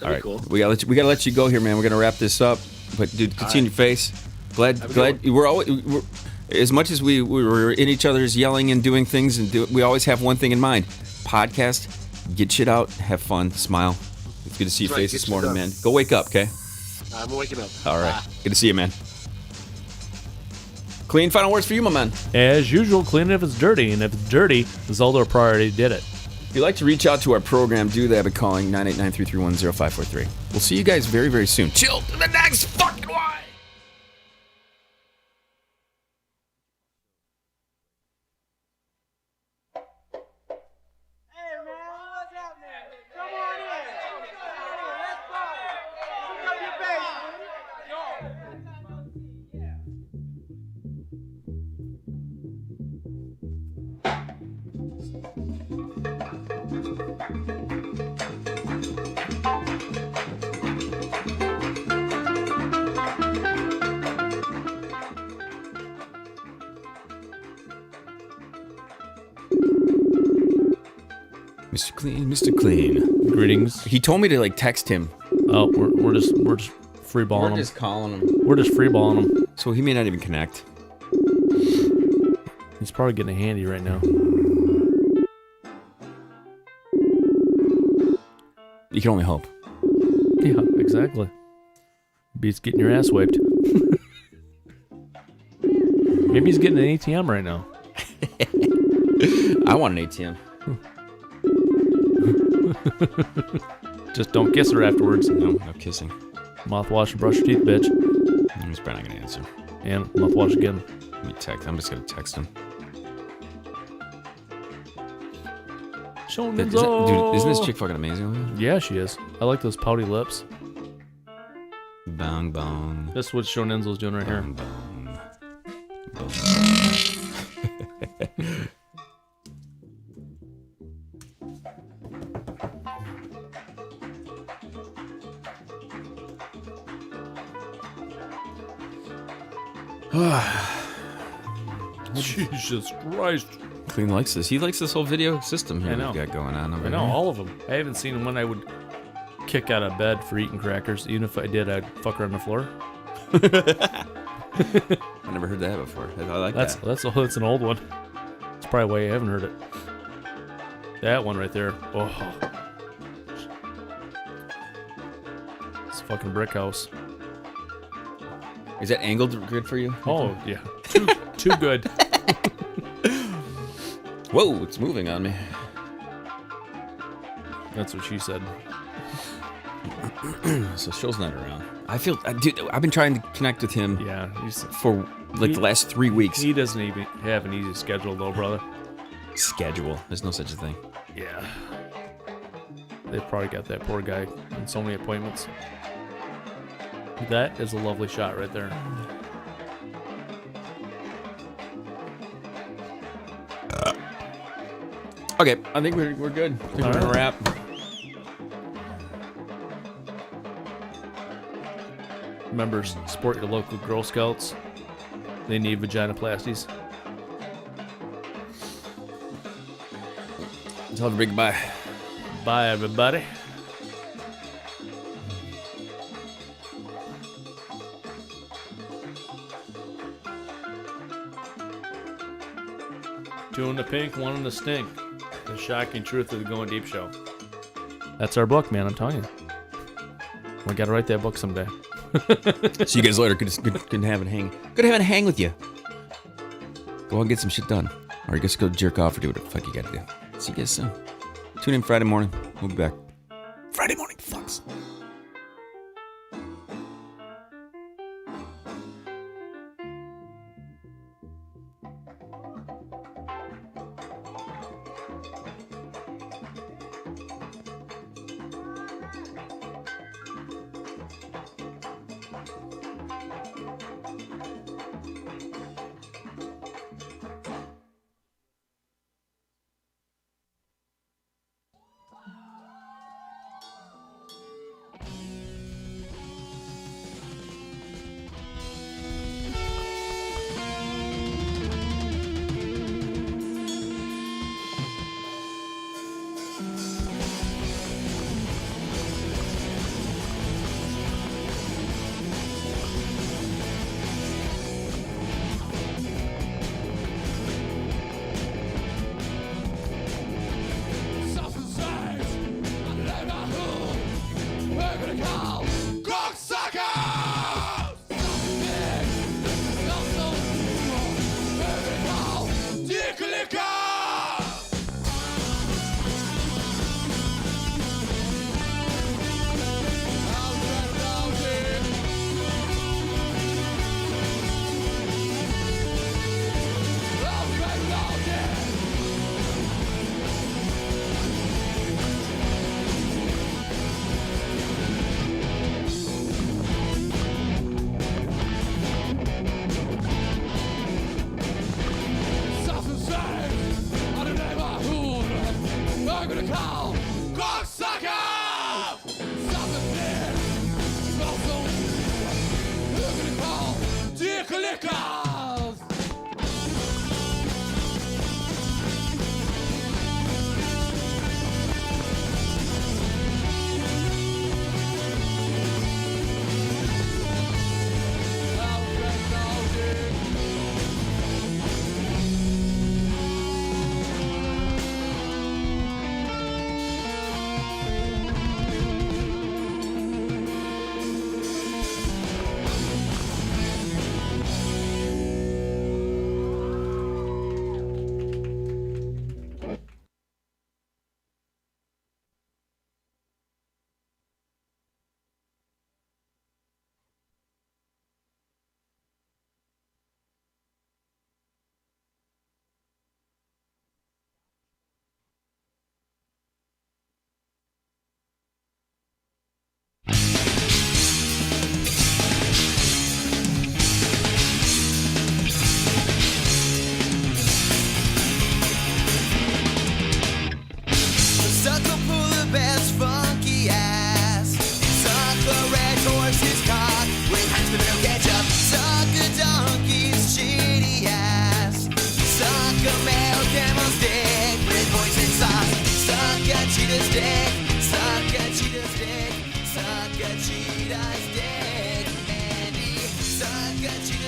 all right, cool. We gotta let you go here, man. We're gonna wrap this up. But dude, can see in your face. Glad we're as much as we were in each other's yelling and doing things, and we always have one thing in mind: podcast, get shit out, have fun, smile. It's good to see your face this morning, man. Go wake up, okay? I'm waking up. All right. Good to see you, man. Kleen, final words for you, my man. As usual, clean it if it's dirty, and if it's dirty, Zelda already did it. If you'd like to reach out to our program, do that by calling 989-331-0543. We'll see you guys very, very soon. Chill to the next fucking one. Mr. Kleen. Greetings. He told me to text him. Oh, we're just freeballing him. We're just calling him. We're just freeballing him. So he may not even connect. He's probably getting a handy right now. You can only hope. Yeah, exactly. Beats getting your ass wiped. Maybe he's getting an ATM right now. I want an ATM. Just don't kiss her afterwards. No kissing. Mouthwash and brush your teeth, bitch. He's probably not gonna answer. And mouthwash again. Let me text. I'm just gonna text him. Dude, isn't this chick fucking amazing? Yeah, she is. I like those pouty lips. Bong bong. That's what Shonenzo's doing right bong, here. Bong. Jesus Christ. Kleen likes this. He likes this whole video system here I know. we've got going on over I know, here. all of them. I haven't seen when I would kick out of bed for eating crackers. Even if I did, I'd fuck her on the floor. I never heard that before. I like that. That's an old one. That's probably why you haven't heard it. That one right there. Oh. It's a fucking brick house. Is that angled good for you? Oh, yeah. Too good. Whoa, it's moving on me. That's what she said. So Show's not around. I feel, dude, I've been trying to connect with him Yeah, for like the last 3 weeks. He doesn't even have an easy schedule, though, brother. Schedule. There's no such a thing. Yeah. They probably got that poor guy in so many appointments. That is a lovely shot right there. Okay, I think we're good. I think we're gonna wrap. Remember, support your local Girl Scouts. They need vaginoplasties. Tell everybody goodbye. Bye, everybody. Two in the pink, one in the stink. The shocking truth of the Goin Deep Show. That's our book, man. I'm telling you. We gotta write that book someday. See you guys later. Good having a hang. Good having a hang with you. Go out and get some shit done. Or I guess go jerk off or do whatever the fuck you gotta do. See you guys soon. Tune in Friday morning. We'll be back. Friday morning, fucks.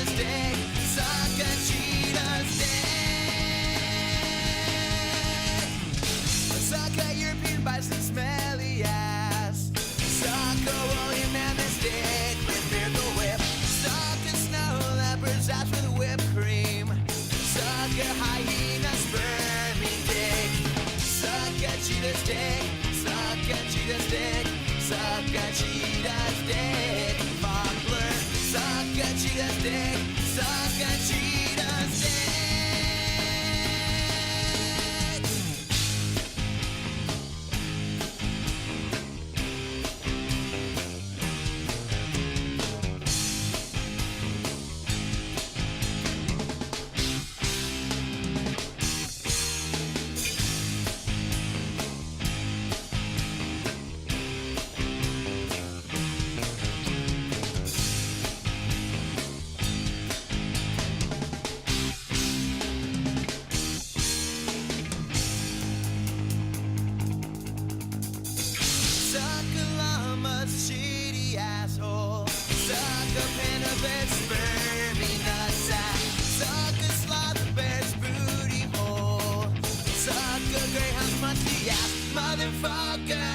Cheetah's dick. Suck a cheetah's dick. Suck a European bison smelly ass. Suck a William Mammoth's dick with Miracle Whip. Suck a snow leopard's ass with whipped cream. Suck a hyena spermy dick. Suck a cheetah's dick. Suck a cheetah's dick. Suck a cheetah's dick. Poplar. Suck a cheetah's dick. Suck a cheetah's dick. Suck a llama's shitty asshole. Suck a panda bear's spermy nutsack. Suck a sloth bear's booty hole. Suck a greyhound's musty ass motherfucker.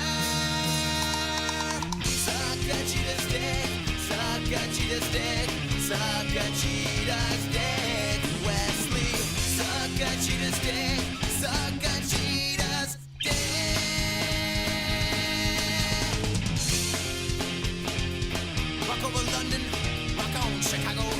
Suck a cheetah's dick. Suck a cheetah's dick. Suck a cheetah's dick. Wesley. Suck a cheetah's dick. Suck a cheetah's dick. Rock over London, rock on Chicago.